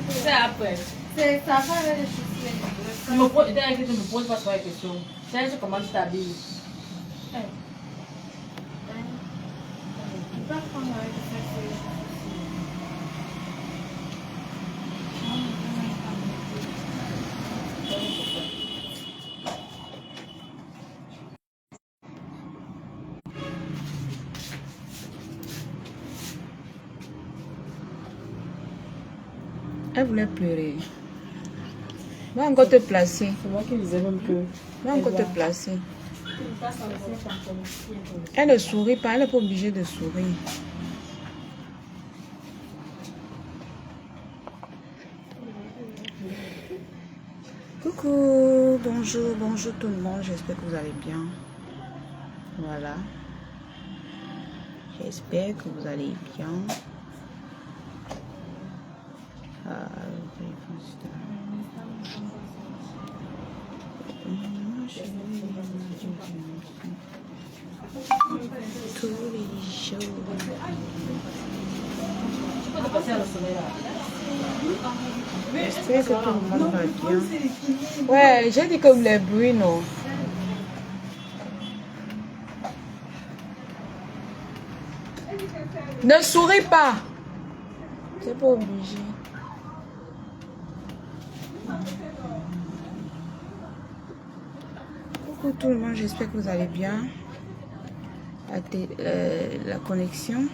C'est après. C'est ça va avec les chaussures. Tu me poses, tu me poses pas trop la question. Tiens, comment tu t'habilles. Pas prendre avec les Elle voulait pleurer. Va encore te placer. C'est moi qui disais même que. Va encore te placer. Elle ne sourit pas, elle n'est pas obligée de sourire. Coucou, bonjour, bonjour tout le monde, j'espère que vous allez bien. Voilà. J'espère que vous allez bien. Tous les jours. J'espère que tout le monde va bien. Ouais, j'ai dit comme les bruits, non. Ne souris pas. C'est pas obligé. Coucou tout le monde, j'espère que vous allez bien. La connexion.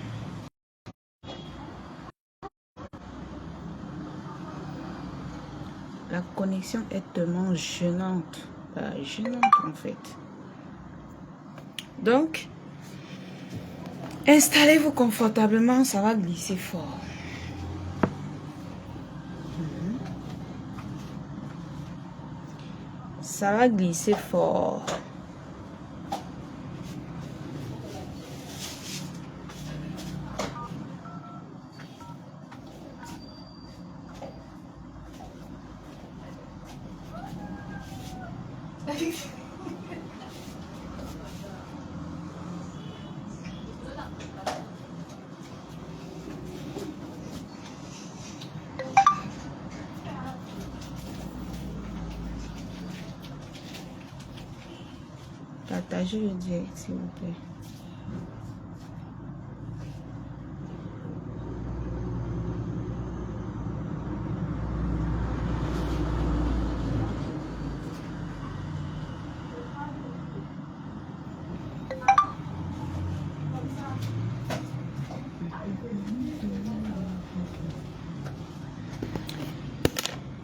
La connexion est tellement gênante. Gênante en fait. Donc, installez-vous confortablement, ça va glisser fort. Ça va glisser fort. Partagez le direct s'il vous plaît.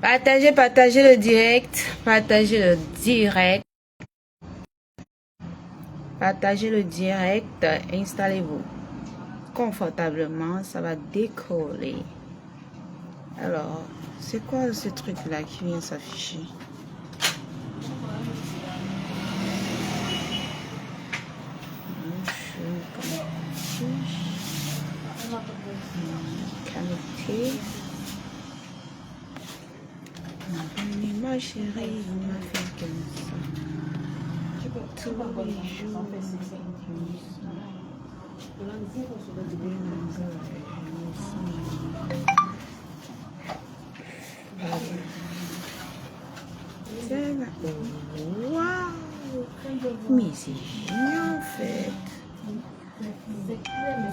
Partagez le direct. Partagez le direct. Partagez le direct. Installez-vous. confortablement, ça va décoller. Alors, c'est quoi ce truc-là qui vient s'afficher? Connecté. Ma chérie, on m'a fait comme ça. Tous les jours, waouh! Mais c'est génial en fait.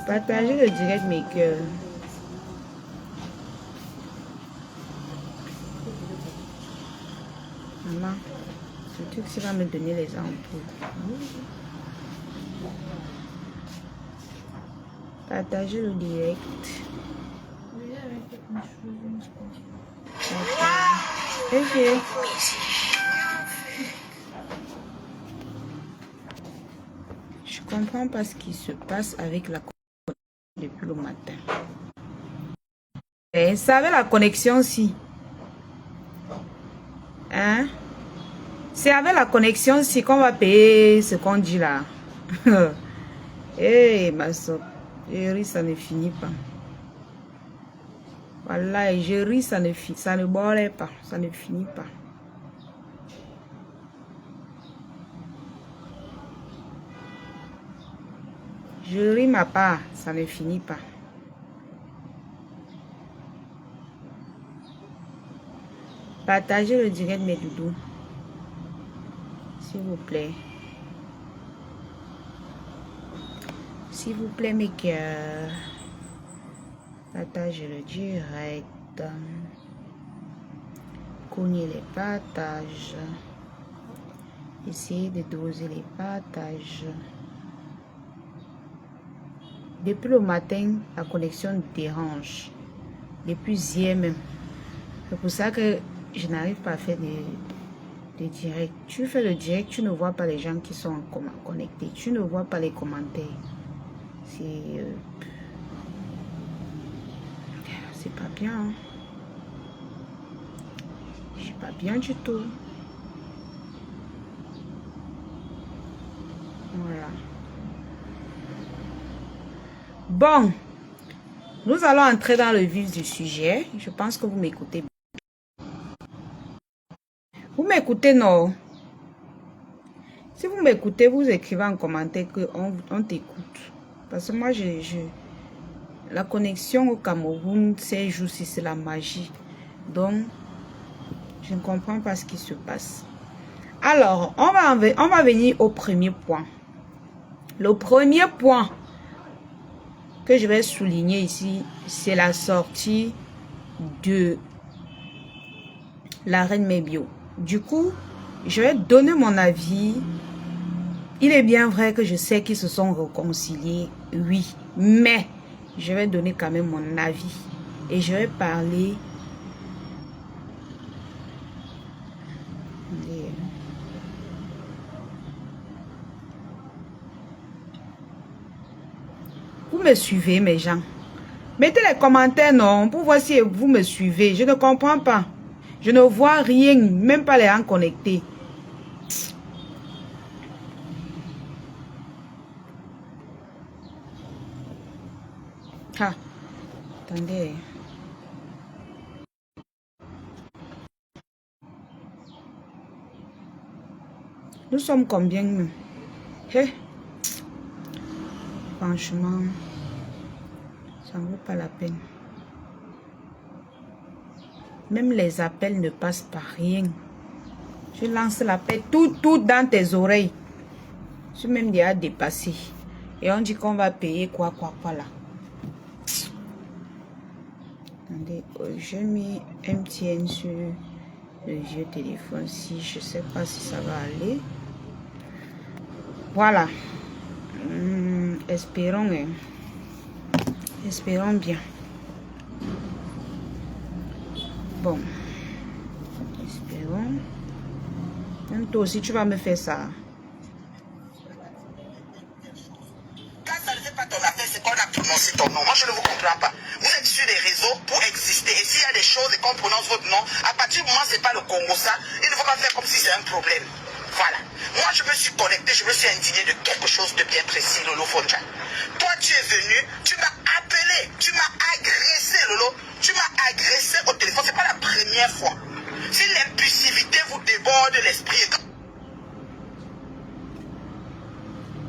Partagez le direct maker. Maman, ce truc qui va me donner les ampoules. Partagez le direct. Ok. Je comprends pas ce qui se passe avec la connexion depuis le matin. Et ça avec la connexion si. Hein? C'est avec la connexion si qu'on va payer ce qu'on dit là. Eh, ma soeur, je ris, ça ne finit pas. Voilà, je ris, ça ne boirait pas, ça ne finit pas. Je ris ma part, ça ne finit pas. Partagez le direct, mes doudous. S'il vous plaît. S'il vous plaît, mes cœurs. Partagez le direct. Cognez les partages. Essayez de doser les partages. Depuis le matin, la connexion dérange. Depuis hier même. C'est pour ça que je n'arrive pas à faire des directs. Tu fais le direct, tu ne vois pas les gens qui sont connectés. Tu ne vois pas les commentaires. C'est pas bien. Hein? C'est pas bien du tout. Voilà. Bon. Nous allons entrer dans le vif du sujet. Je pense que vous m'écoutez bien. Vous m'écoutez, non? Si vous m'écoutez, vous écrivez en commentaire qu'on t'écoute. Parce que moi, la connexion au Cameroun, ces jours-ci, c'est la magie. Donc, je ne comprends pas ce qui se passe. Alors, on va venir au premier point. Le premier point que je vais souligner ici, c'est la sortie de la Reine Mébio. Du coup, je vais donner mon avis. Il est bien vrai que je sais qu'ils se sont réconciliés, oui, mais je vais donner quand même mon avis. Et je vais parler Vous me suivez, mes gens? Mettez les commentaires, non, pour voir si vous me suivez. Je ne comprends pas. Je ne vois rien, même pas les gens connectés. Ah, attendez. Nous sommes combien? Hey. Franchement, ça ne vaut pas la peine. Même les appels ne passent par rien. Je lance l'appel tout dans tes oreilles. Je suis même déjà dépassé. Et on dit qu'on va payer quoi là. Attendez, je mets MTN sur le vieux téléphone. Si je sais pas si ça va aller. Voilà. Espérons, hein. Espérons bien. Bon. Espérons. Même toi aussi, tu vas me faire ça. Quand ça ne fait pas ton affaire, c'est qu'on a prononcer ton nom. Moi, je ne vous comprends pas. Vous êtes sur les réseaux pour exister. Et s'il y a des choses et qu'on prononce votre nom, à partir du moment où ce n'est pas le Congo, ça, il ne faut pas faire comme si c'est un problème. Voilà. Moi, je me suis connecté, je me suis indigné de quelque chose de bien précis, Lolo Fonja. Toi, tu es venu, tu m'as appelé, tu m'as agressé, Lolo. Tu m'as agressé au téléphone. C'est pas la première fois. Si l'impulsivité vous déborde l'esprit,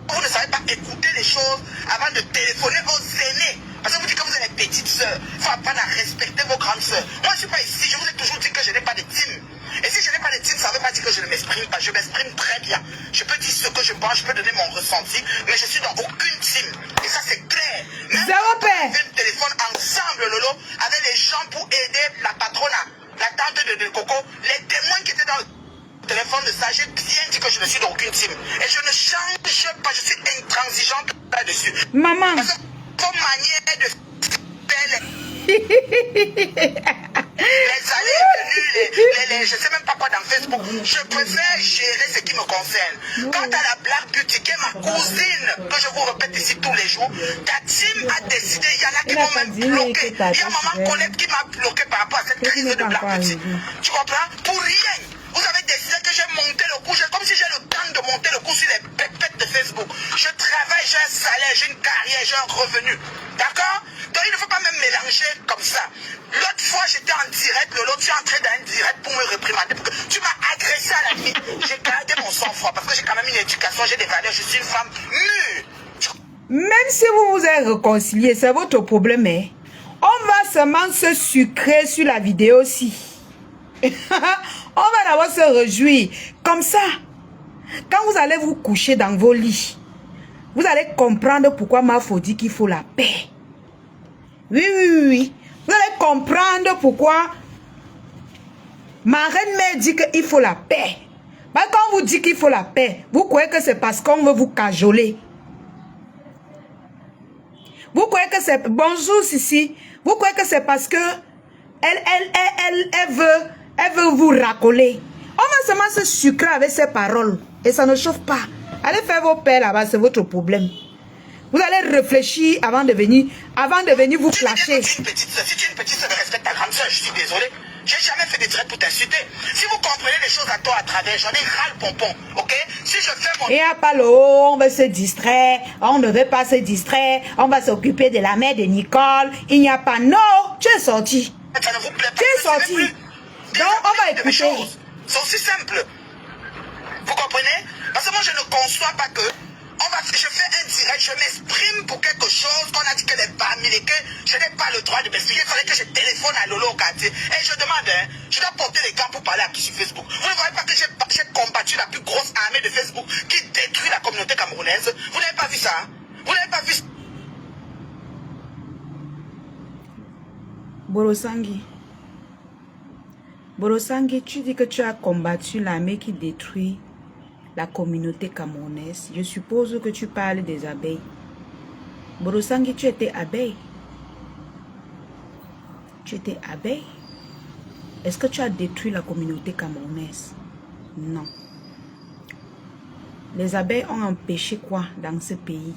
vous ne savez pas écouter les choses avant de téléphoner aux aînés. Parce que vous dites que vous êtes les petites sœurs. Il faut apprendre à respecter vos grandes sœurs. Moi, je ne suis pas ici. Je vous ai toujours dit que je n'ai pas de team. Et si je n'ai pas de team, ça ne veut pas dire que je ne m'exprime pas. Je m'exprime très bien. Je peux dire ce que je pense, je peux donner mon ressenti, mais je suis dans aucune team. Et ça, c'est clair. Même quand on fait le téléphone ensemble, Lolo, avec les gens pour aider la patronne, la tante de Coco, les témoins qui étaient dans le téléphone de ça, j'ai bien dit que je ne suis dans aucune team. Et je ne change pas, je suis intransigeante là-dessus. Maman. Parce que ton manière de faire les allées venues, je ne sais même pas quoi dans Facebook, je préfère gérer ce qui me concerne. Quant à la blague Beauty, qui est ma cousine, que je vous répète ici tous les jours, ta team a décidé, il y en a qui vont même bloquer. Il y a maman Colette qui m'a bloqué par rapport à cette crise de blague Beauty. Tu comprends? Pour rien. Vous avez décidé que j'ai monté le coup, comme si j'ai le temps de monter le coup sur les pépettes de Facebook. Je travaille, j'ai un salaire, j'ai une carrière, j'ai un revenu. D'accord? Donc il ne faut pas même mélanger comme ça. L'autre fois, j'étais en direct, l'autre, tu es entré dans un direct pour me réprimander. Parce que tu m'as agressé à la limite. J'ai gardé mon sang-froid parce que j'ai quand même une éducation, j'ai des valeurs, je suis une femme mûre. Même si vous vous êtes réconcilié, c'est votre problème. Hein? On va seulement se sucrer sur la vidéo aussi. On va d'abord se réjouir. Comme ça, quand vous allez vous coucher dans vos lits, vous allez comprendre pourquoi Mafo dit qu'il faut la paix. Oui, oui, oui, oui. Vous allez comprendre pourquoi ma reine mère dit qu'il faut la paix. Mais quand on vous dit qu'il faut la paix, vous croyez que c'est parce qu'on veut vous cajoler. Vous croyez que c'est... Bonjour, Sissi. Vous croyez que c'est parce que elle veut vous racoler. On va seulement se sucrer avec ses paroles. Et ça ne chauffe pas. Allez faire vos paix là-bas, c'est votre problème. Vous allez réfléchir avant de venir vous flasher. Si tu es une petite soeur, respecte ta grande soeur, je suis désolé. J'ai jamais fait des traits pour t'insulter. Si vous comprenez les choses à toi à travers, j'en ai ras le pompon, ok? Si je fais mon... Il n'y a pas le haut, on veut se distraire, on ne veut pas se distraire, on va s'occuper de la mère de Nicole. Il n'y a pas... Non, tu es sorti. Ça ne vous plaît pas. Tu es sorti. Donc, on va écouter. C'est aussi simple. Vous comprenez? Parce que moi, je ne conçois pas que... je fais un direct, je m'exprime pour quelque chose qu'on a dit que les familles, que je n'ai pas le droit de m'expliquer. Il fallait que je téléphone à Lolo au quartier. Et je demande, hein, je dois porter les gants pour parler à qui sur Facebook. Vous ne voyez pas que j'ai combattu la plus grosse armée de Facebook qui détruit la communauté camerounaise? Vous n'avez pas vu ça, hein? Vous n'avez pas vu ça? Borosangi, tu dis que tu as combattu l'armée qui détruit la communauté camerounaise. Je suppose que tu parles des abeilles. Borosangi, tu étais abeille. Tu étais abeille. Est-ce que tu as détruit la communauté camerounaise? Non. Les abeilles ont empêché quoi dans ce pays?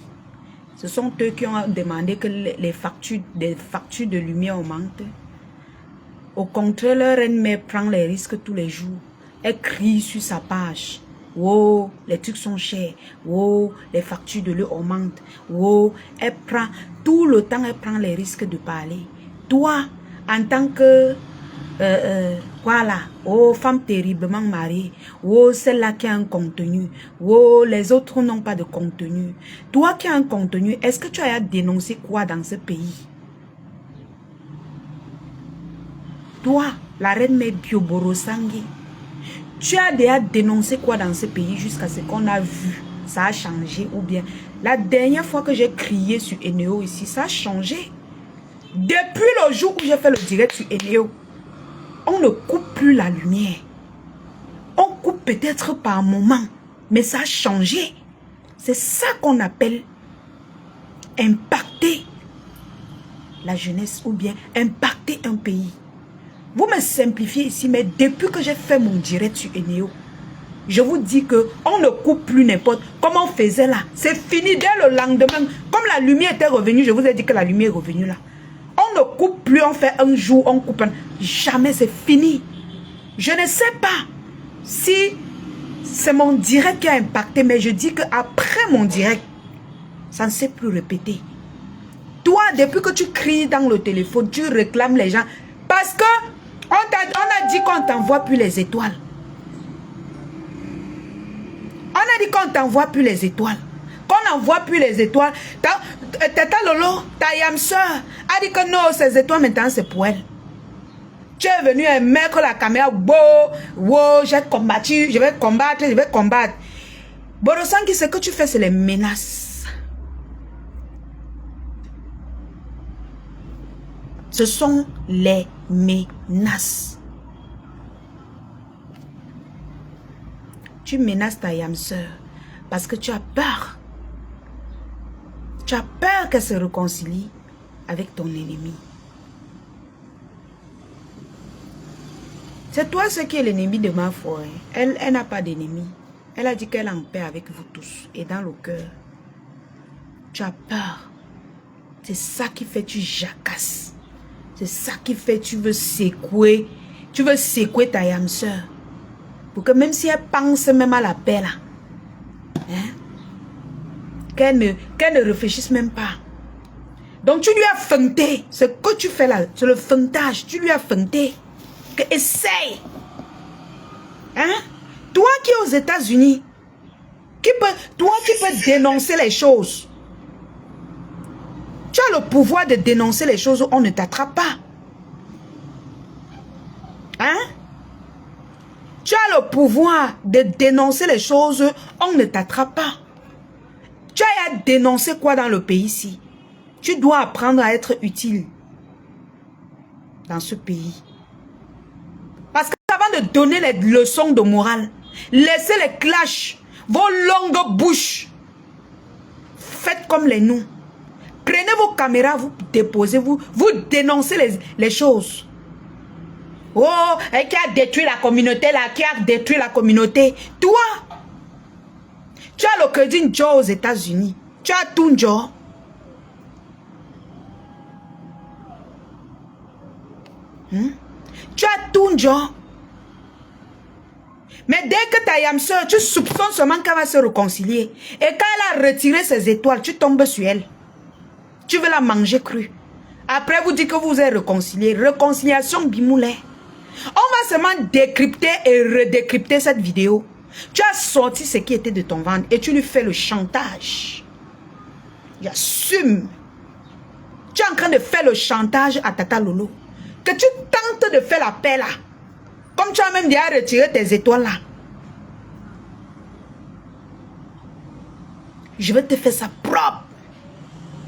Ce sont eux qui ont demandé que les factures de lumière augmentent. Au contraire, leur reine-mère prend les risques tous les jours. Elle crie sur sa page. Oh, les trucs sont chers. Oh, les factures de l'eau augmentent. Oh, elle prend tout le temps, elle prend les risques de parler. Toi, en tant que voilà, oh, femme terriblement mariée, oh, celle-là qui a un contenu, oh, les autres n'ont pas de contenu. Toi qui as un contenu, est-ce que tu as dénoncé quoi dans ce pays? Toi, la reine mère Borosangi, tu as déjà dénoncé quoi dans ce pays jusqu'à ce qu'on a vu? Ça a changé ou bien? La dernière fois que j'ai crié sur Eneo ici, ça a changé. Depuis le jour où j'ai fait le direct sur Eneo, on ne coupe plus la lumière. On coupe peut-être par moment, mais ça a changé. C'est ça qu'on appelle impacter la jeunesse ou bien impacter un pays. Vous me simplifiez ici, mais depuis que j'ai fait mon direct sur Eneo, je vous dis que on ne coupe plus n'importe comment on faisait là. C'est fini dès le lendemain. Comme la lumière était revenue, je vous ai dit que la lumière est revenue là. On ne coupe plus, on fait un jour, on coupe un... Jamais, c'est fini. Je ne sais pas si c'est mon direct qui a impacté, mais je dis qu'après mon direct, ça ne s'est plus répété. Toi, depuis que tu cries dans le téléphone, tu réclames les gens. Parce que on a dit qu'on t'envoie plus les étoiles. On a dit qu'on t'envoie plus les étoiles. Qu'on n'envoie plus les étoiles. Tata Lolo, ta yam soeur, a dit que non, ces étoiles maintenant c'est pour elle. Tu es venu mettre la caméra, wow, j'ai combattu, je vais combattre, je vais combattre. Borosangi, ce que tu fais, c'est les menaces. Ce sont les menaces. Tu menaces ta yam soeur parce que tu as peur. Tu as peur qu'elle se réconcilie avec ton ennemi. C'est toi ce qui est l'ennemi de ma foi. Elle n'a pas d'ennemi. Elle a dit qu'elle est en paix avec vous tous et dans le cœur. Tu as peur. C'est ça qui fait tu jacasses. C'est ça qui fait tu veux secouer. Tu veux secouer ta yam soeur. Pour que même si elle pense même à la paix là, hein, qu'elle ne réfléchisse même pas. Donc tu lui as feinté. Ce que tu fais là, c'est le feintage. Tu lui as feinté. Essaye. Hein? Toi qui es aux États-Unis, toi qui peux dénoncer les choses. Tu as le pouvoir de dénoncer les choses, on ne t'attrape pas. Hein? Tu as le pouvoir de dénoncer les choses, on ne t'attrape pas. Tu as à dénoncer quoi dans le pays ici? Tu dois apprendre à être utile dans ce pays. Parce qu'avant de donner les leçons de morale, laissez les clashs, vos longues bouches. Faites comme les nous. Prenez vos caméras, vous déposez, vous dénoncez les choses. Oh, qui a détruit la communauté là, qui a détruit la communauté. Toi, tu as le crédit Joe aux États-Unis. Tu as tout Joe. Tu as tout Joe. Mais dès que ta yam soeur, tu soupçonnes seulement qu'elle va se réconcilier. Et quand elle a retiré ses étoiles, tu tombes sur elle. Tu veux la manger crue. Après, vous dites que vous êtes réconcilié. Réconciliation bimoulet. On va seulement décrypter et redécrypter cette vidéo. Tu as sorti ce qui était de ton ventre et tu lui fais le chantage. J'assume. Tu es en train de faire le chantage à Tata Lolo. Que tu tentes de faire la paix là. Comme tu as même déjà retiré tes étoiles là. Je vais te faire ça propre.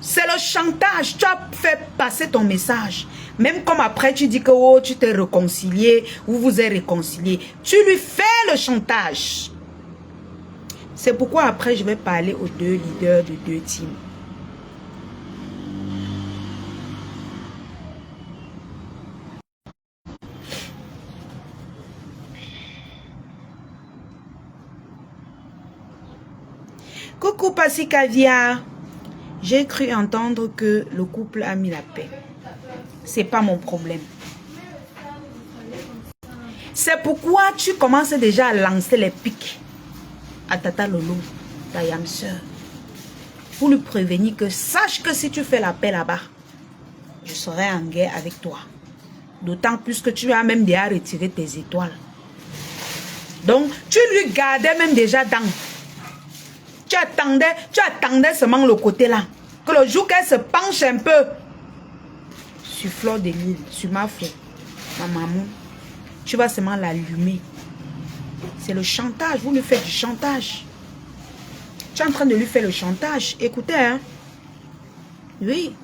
C'est le chantage. Tu as fait passer ton message. Même comme après tu dis que oh, tu t'es réconcilié, vous vous êtes réconcilié. Tu lui fais le chantage. C'est pourquoi après je vais parler aux deux leaders de deux teams. Coucou Passi Caviar. J'ai cru entendre que le couple a mis la paix. C'est pas mon problème. C'est pourquoi tu commences déjà à lancer les pics à Tata Lolo, ta yam soeur. Pour lui prévenir que sache que si tu fais la paix là-bas, je serai en guerre avec toi. D'autant plus que tu as même déjà retiré tes étoiles. Donc, tu lui gardais même déjà dans... Tu attendais seulement le côté là. Que le jour qu'elle se penche un peu sur Fleur de Lille, sur ma fleur, ma maman, tu vas seulement l'allumer. C'est le chantage. Vous lui faites du chantage. Tu es en train de lui faire le chantage. Écoutez, hein. Oui.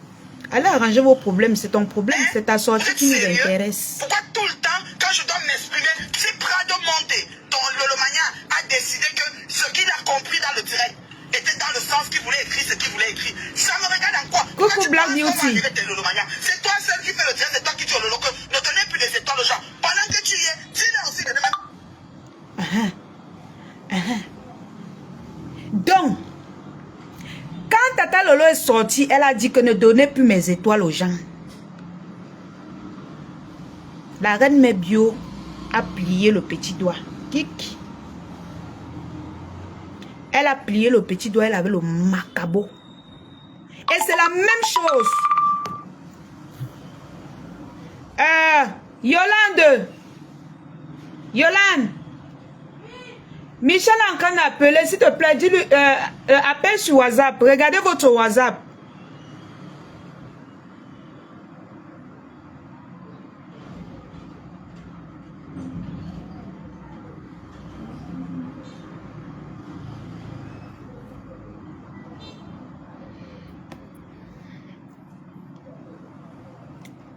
Allez arranger vos problèmes. C'est ton problème. C'est ta sortie qui nous intéresse. Pourquoi tout le temps, quand je dois m'exprimer, si Prado monte, Lolomania a décidé que ce qu'il a compris dans le direct était dans le sens qu'il voulait écrire, ce qu'il voulait écrire. Ça me regarde en quoi? Coucou Black Beauty. C'est toi seul qui fait le direct, c'est toi qui dis au Lolo que ne donnez plus des étoiles aux gens. Pendant que tu y es, dis-leur aussi de demain. sorti, elle a dit que ne donnez plus mes étoiles aux gens. La reine Mebio a plié le petit doigt. Kik. Elle a plié le petit doigt, elle avait le macabo. Et c'est la même chose. Yolande. Yolande. Michel est en train d'appeler. S'il te plaît, dis-lui, appelle sur WhatsApp. Regardez votre WhatsApp.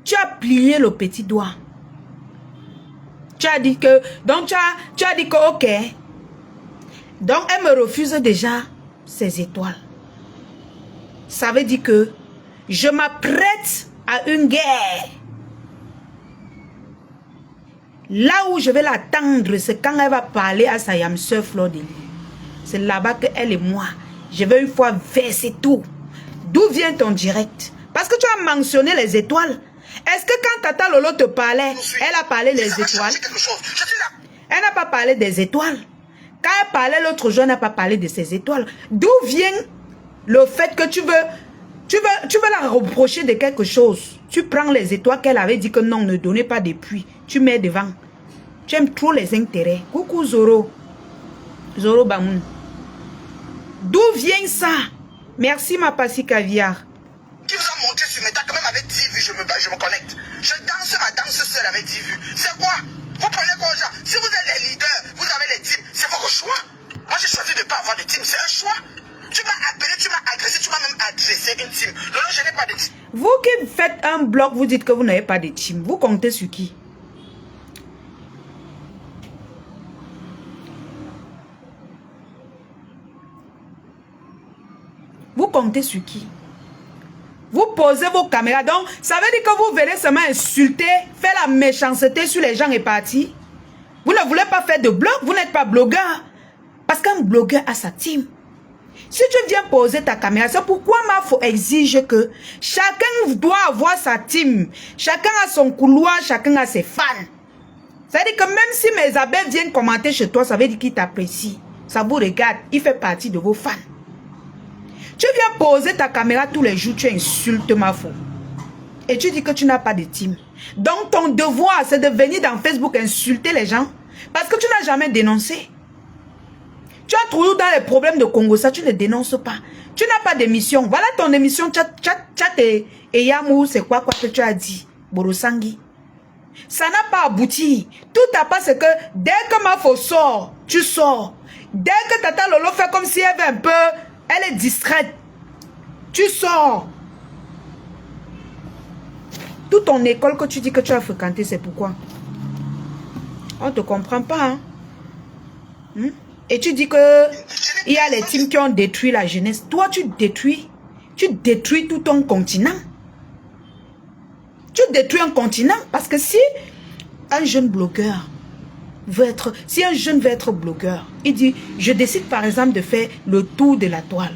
Tu as plié le petit doigt. Tu as dit que... Donc, tu as dit que, ok. Donc, elle me refuse déjà ses étoiles. Ça veut dire que je m'apprête à une guerre. Là où je vais l'attendre, c'est quand elle va parler à sa yam sœur Fleur de Lys. C'est là-bas qu'elle et moi, je vais une fois verser tout. D'où vient ton direct? Parce que tu as mentionné les étoiles. Est-ce que quand Tata Lolo te parlait, elle a parlé des étoiles? Elle n'a pas parlé des étoiles. Quand elle parlait l'autre jour, elle n'a pas parlé de ses étoiles. D'où vient le fait que tu veux la reprocher de quelque chose? Tu prends les étoiles qu'elle avait dit que non, ne donnez pas de pluie. Tu mets devant. Tu aimes trop les intérêts. Coucou Zoro. Zoro Bamoun. D'où vient ça? Merci ma passie caviar. Qui vous a monté sur mes tas, quand même avec 10 vues, je me connecte. Je danse ma danse seule avec 10 vues. C'est quoi? Vous prenez quoi, genre? Si vous êtes les leaders, vous avez les teams, c'est votre choix. Moi, j'ai choisi de ne pas avoir de team, c'est un choix. Tu m'as appelé, tu m'as agressé, tu m'as même adressé une team. Non, je n'ai pas de team. Vous qui faites un blog, vous dites que vous n'avez pas de team. Vous comptez sur qui? Vous comptez sur qui? Vous posez vos caméras. Donc, ça veut dire que vous venez seulement insulter, faire la méchanceté sur les gens et partir. Vous ne voulez pas faire de blog. Vous n'êtes pas blogueur. Parce qu'un blogueur a sa team. Si tu viens poser ta caméra, c'est pourquoi Mafo exige que chacun doit avoir sa team. Chacun a son couloir, chacun a ses fans. Ça veut dire que même si mes abeilles viennent commenter chez toi, ça veut dire qu'ils t'apprécient. Ça vous regarde. Il fait partie de vos fans. Tu viens poser ta caméra tous les jours, tu insultes Mafo. Et tu dis que tu n'as pas de team. Donc ton devoir, c'est de venir dans Facebook insulter les gens. Parce que tu n'as jamais dénoncé. Tu as toujours dans les problèmes de Congo, ça tu ne dénonces pas. Tu n'as pas d'émission. Voilà ton émission, chat et Yamou, c'est quoi que tu as dit, Borosangi. Ça n'a pas abouti. Tout à part, c'est que dès que Mafo sort, tu sors. Dès que Tata Lolo fait comme si elle avait un peu... Elle est distraite. Tu sors. Toute ton école que tu dis que tu as fréquenté, c'est pourquoi? On ne te comprend pas. Hein? Et tu dis que il y a les teams qui ont détruit la jeunesse. Toi, tu détruis tout ton continent. Tu détruis un continent. Parce que si un jeune blogueur si un jeune veut être blogueur, il dit, je décide par exemple de faire le tour de la toile.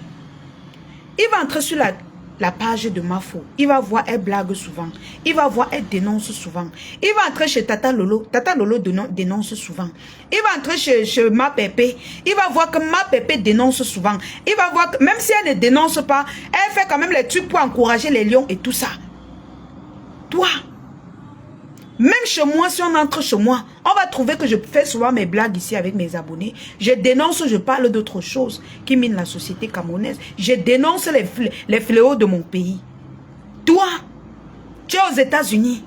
Il va entrer sur la page de Mafo. Il va voir, elle blague souvent. Il va voir, elle dénonce souvent. Il va entrer chez Tata Lolo. Tata Lolo dénonce souvent. Il va entrer chez Ma Pépé. Il va voir que Ma Pépé dénonce souvent. Il va voir que même si elle ne dénonce pas, elle fait quand même les trucs pour encourager les lions et tout ça. Toi, même chez moi, si on entre chez moi, on va trouver que je fais souvent mes blagues ici avec mes abonnés. Je dénonce, je parle d'autres choses qui minent la société camerounaise. Je dénonce les fléaux de mon pays. Toi, tu es aux États-Unis.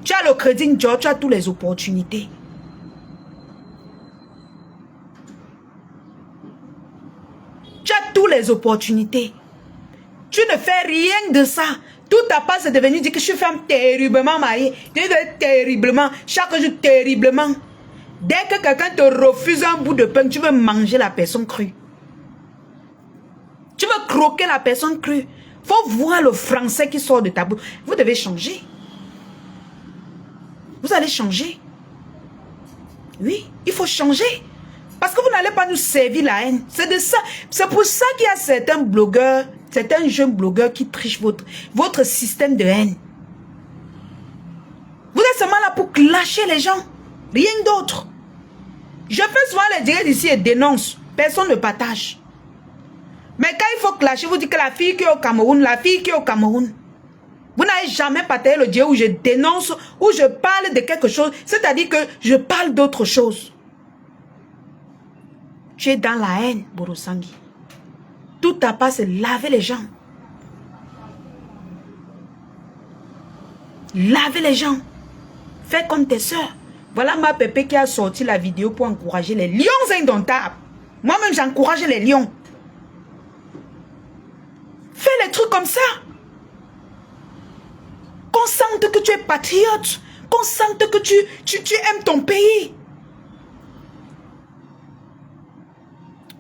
Tu as le crédit Njord, tu as toutes les opportunités. Tu as toutes les opportunités. Tu ne fais rien de ça. Tout à part, c'est devenu dire que je suis femme terriblement mariée. Tu es terriblement, chaque jour terriblement. Dès que quelqu'un te refuse un bout de pain, tu veux manger la personne crue. Tu veux croquer la personne crue. Faut voir le français qui sort de ta bouche. Vous devez changer. Vous allez changer. Oui, il faut changer. Parce que vous n'allez pas nous servir la haine. C'est de ça. C'est pour ça qu'il y a certains blogueurs, certains jeunes blogueurs qui trichent votre système de haine. Vous êtes seulement là pour clasher les gens. Rien d'autre. Je fais souvent les directs ici et dénonce. Personne ne partage. Mais quand il faut clasher, vous dites que la fille qui est au Cameroun, la fille qui est au Cameroun. Vous n'avez jamais partagé le direct où je dénonce, où je parle de quelque chose. C'est-à-dire que je parle d'autre chose. Tu es dans la haine, Borosangi. Tout à part, c'est laver les gens. Laver les gens. Fais comme tes soeurs. Voilà ma pépé qui a sorti la vidéo pour encourager les lions indomptables. Moi-même, j'encourage les lions. Fais les trucs comme ça. Qu'on sente que tu es patriote. Qu'on sente que tu aimes ton pays.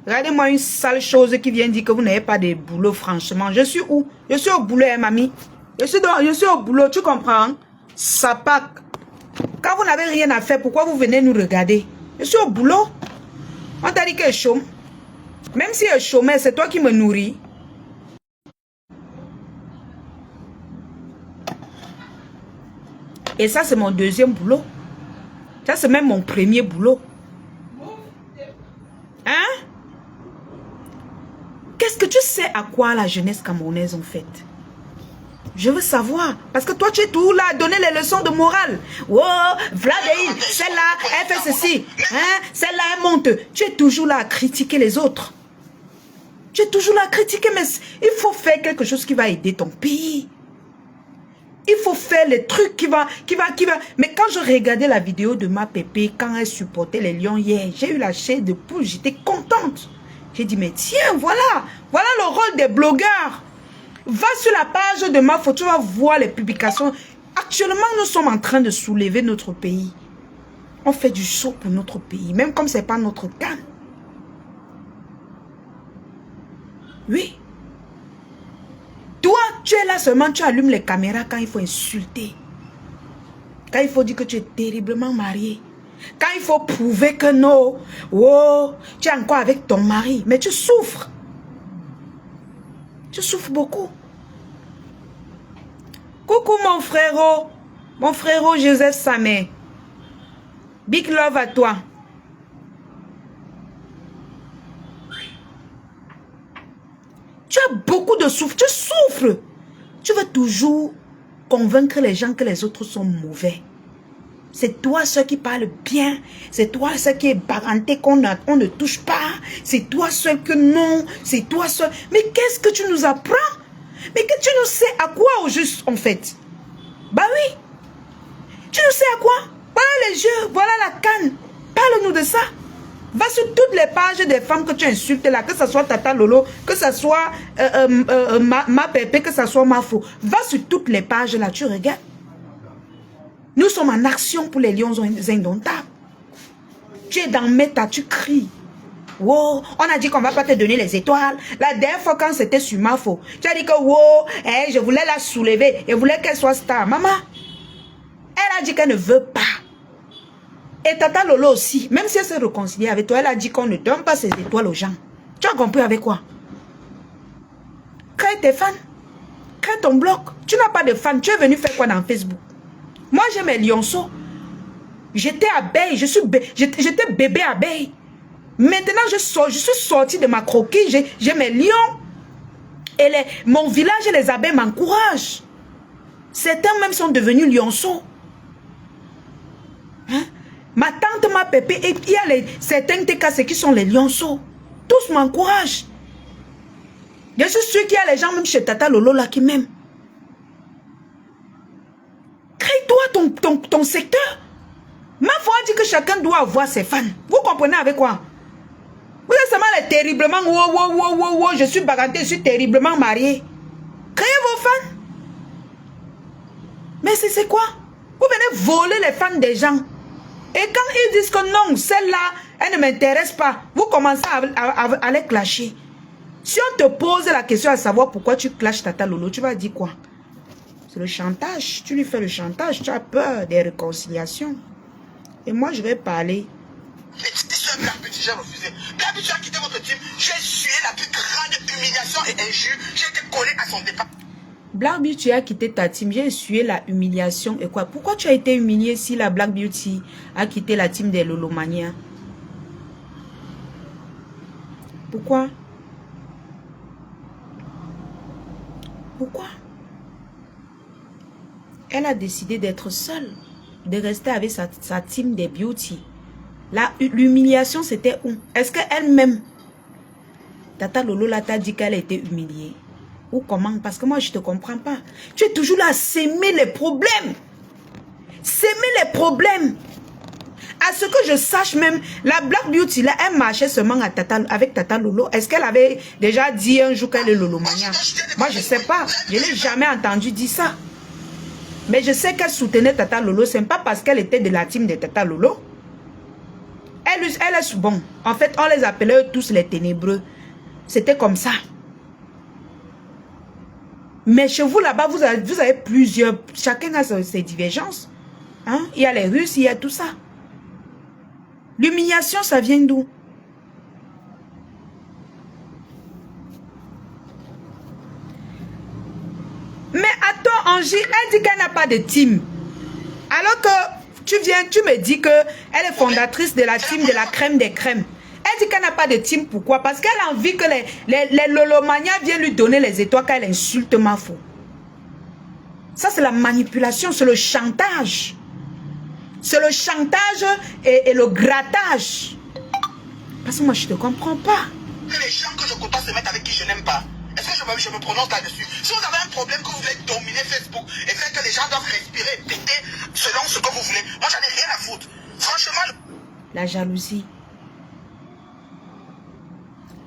Regardez-moi une sale chose qui vient dire que vous n'avez pas de boulot, franchement. Je suis où? Je suis au boulot, hein, mamie. Je suis au boulot, tu comprends? Hein? Ça pack. Quand vous n'avez rien à faire, pourquoi vous venez nous regarder? Je suis au boulot. On t'a dit que je chôme. Même si je chômais, c'est toi qui me nourris. Et ça, c'est mon deuxième boulot. Ça, c'est même mon premier boulot. Hein? Qu'est-ce que tu sais à quoi la jeunesse camerounaise en fait? Je veux savoir. Parce que toi, tu es tout là à donner les leçons de morale. Oh, Vladeï, celle-là, elle fait ceci. Hein? Celle-là, elle monte. Tu es toujours là à critiquer les autres. Tu es toujours là à critiquer, mais il faut faire quelque chose qui va aider ton pays. Il faut faire les trucs qui va. Mais quand je regardais la vidéo de ma pépé, quand elle supportait les lions hier, j'ai eu la chair de poule, j'étais contente. J'ai dit, mais tiens, voilà le rôle des blogueurs. Va sur la page de ma photo, tu vas voir les publications. Actuellement, nous sommes en train de soulever notre pays. On fait du saut pour notre pays, même comme ce n'est pas notre cas. Oui. Toi, tu es là seulement, tu allumes les caméras quand il faut insulter. Quand il faut dire que tu es terriblement marié. Quand il faut prouver que non, oh, tu es encore avec ton mari. Mais tu souffres. Tu souffres beaucoup. Coucou mon frérot Joseph Samé. Big love à toi. Tu as beaucoup de souffre. Tu souffres. Tu veux toujours convaincre les gens que les autres sont mauvais. C'est toi ceux qui parlent bien. C'est toi ceux qui est parenté qu'on ne touche pas. C'est toi seul que non. C'est toi seul. Mais qu'est-ce que tu nous apprends? Mais que tu nous sais à quoi au juste en fait? Bah oui. Tu nous sais à quoi? Voilà les yeux. Voilà la canne. Parle-nous de ça. Va sur toutes les pages des femmes que tu insultes là. Que ce soit Tata Lolo. Que ce soit ma pépé. Que ce soit ma faux. Va sur toutes les pages là. Tu regardes. Nous sommes en action pour les lions indomptables. Tu es dans Meta, tu cries. Wow, on a dit qu'on ne va pas te donner les étoiles. La dernière fois quand c'était sur ma faute, tu as dit que wow, je voulais la soulever. Je voulais qu'elle soit star. Maman, elle a dit qu'elle ne veut pas. Et Tata Lolo aussi, même si elle s'est réconciliée avec toi, elle a dit qu'on ne donne pas ses étoiles aux gens. Tu as compris avec quoi? Crée tes fans. Crée ton blog. Tu n'as pas de fans. Tu es venu faire quoi dans Facebook? Moi, j'ai mes lionceaux. J'étais abeille. J'étais bébé abeille. Maintenant, je suis sortie de ma croquille. J'ai mes lions. Et mon village et les abeilles m'encouragent. Certains même sont devenus lionceaux. Hein? Ma tante, ma pépé, et il y a certains TKC qui sont les lionceaux. Tous m'encouragent. Je suis sûr qu'il y a les gens même chez Tata Lolo là qui m'aiment. Crée-toi ton secteur. Ma foi dit que chacun doit avoir ses fans. Vous comprenez avec quoi? Vous êtes seulement les terriblement, wow, je suis bagatée, je suis terriblement mariée. Créez vos fans. Mais c'est quoi? Vous venez voler les fans des gens. Et quand ils disent que non, celle-là, elle ne m'intéresse pas, vous commencez à les clasher. Si on te pose la question à savoir pourquoi tu clashes Tata Lolo, tu vas dire quoi? C'est le chantage. Tu lui fais le chantage. Tu as peur des réconciliations. Et moi, je vais parler. Les soeurs Black Beauty si j'ai refusé. Black Beauty a quitté votre team. J'ai sué la plus grande humiliation et injure. J'ai été collé à son départ. Black Beauty a quitté ta team. J'ai essuyé la humiliation et quoi? Pourquoi tu as été humilié si la Black Beauty a quitté la team des Lolomania? Pourquoi? Pourquoi? Elle a décidé d'être seule, de rester avec sa team des Beauty. L'humiliation, c'était où? Est-ce qu'elle-même, Tata Lolo là t'a dit qu'elle a été humiliée? Ou comment? Parce que moi, je ne te comprends pas. Tu es toujours là à s'aimer les problèmes. S'aimer les problèmes. À ce que je sache même, la Black Beauty, là, elle marchait seulement avec Tata Lolo. Est-ce qu'elle avait déjà dit un jour qu'elle est Lolomania? Moi, je ne sais pas. Je n'ai jamais entendu dire ça. Mais je sais qu'elle soutenait Tata Lolo. Ce n'est pas parce qu'elle était de la team de Tata Lolo. Elle est bon. En fait, on les appelait tous les ténébreux. C'était comme ça. Mais chez vous, là-bas, vous avez plusieurs... Chacun a ses divergences. Hein? Il y a les Russes, il y a tout ça. L'humiliation, ça vient d'où? Mais attends, Angie, elle dit qu'elle n'a pas de team. Alors que tu me dis qu'elle est fondatrice de la team de la crème des crèmes. Elle dit qu'elle n'a pas de team. Pourquoi? Parce qu'elle a envie que les Lolomania viennent lui donner les étoiles qu'elle insulte ma faux. Ça, c'est la manipulation, c'est le chantage. C'est le chantage et le grattage. Parce que moi, je ne te comprends pas. Que les gens que je côtoie se mettent avec qui je n'aime pas. Est-ce que je me prononce là-dessus? Si vous avez un problème que vous voulez dominer Facebook et faire que les gens doivent respirer, péter selon ce que vous voulez, moi, j'en ai rien à foutre. Franchement... La jalousie.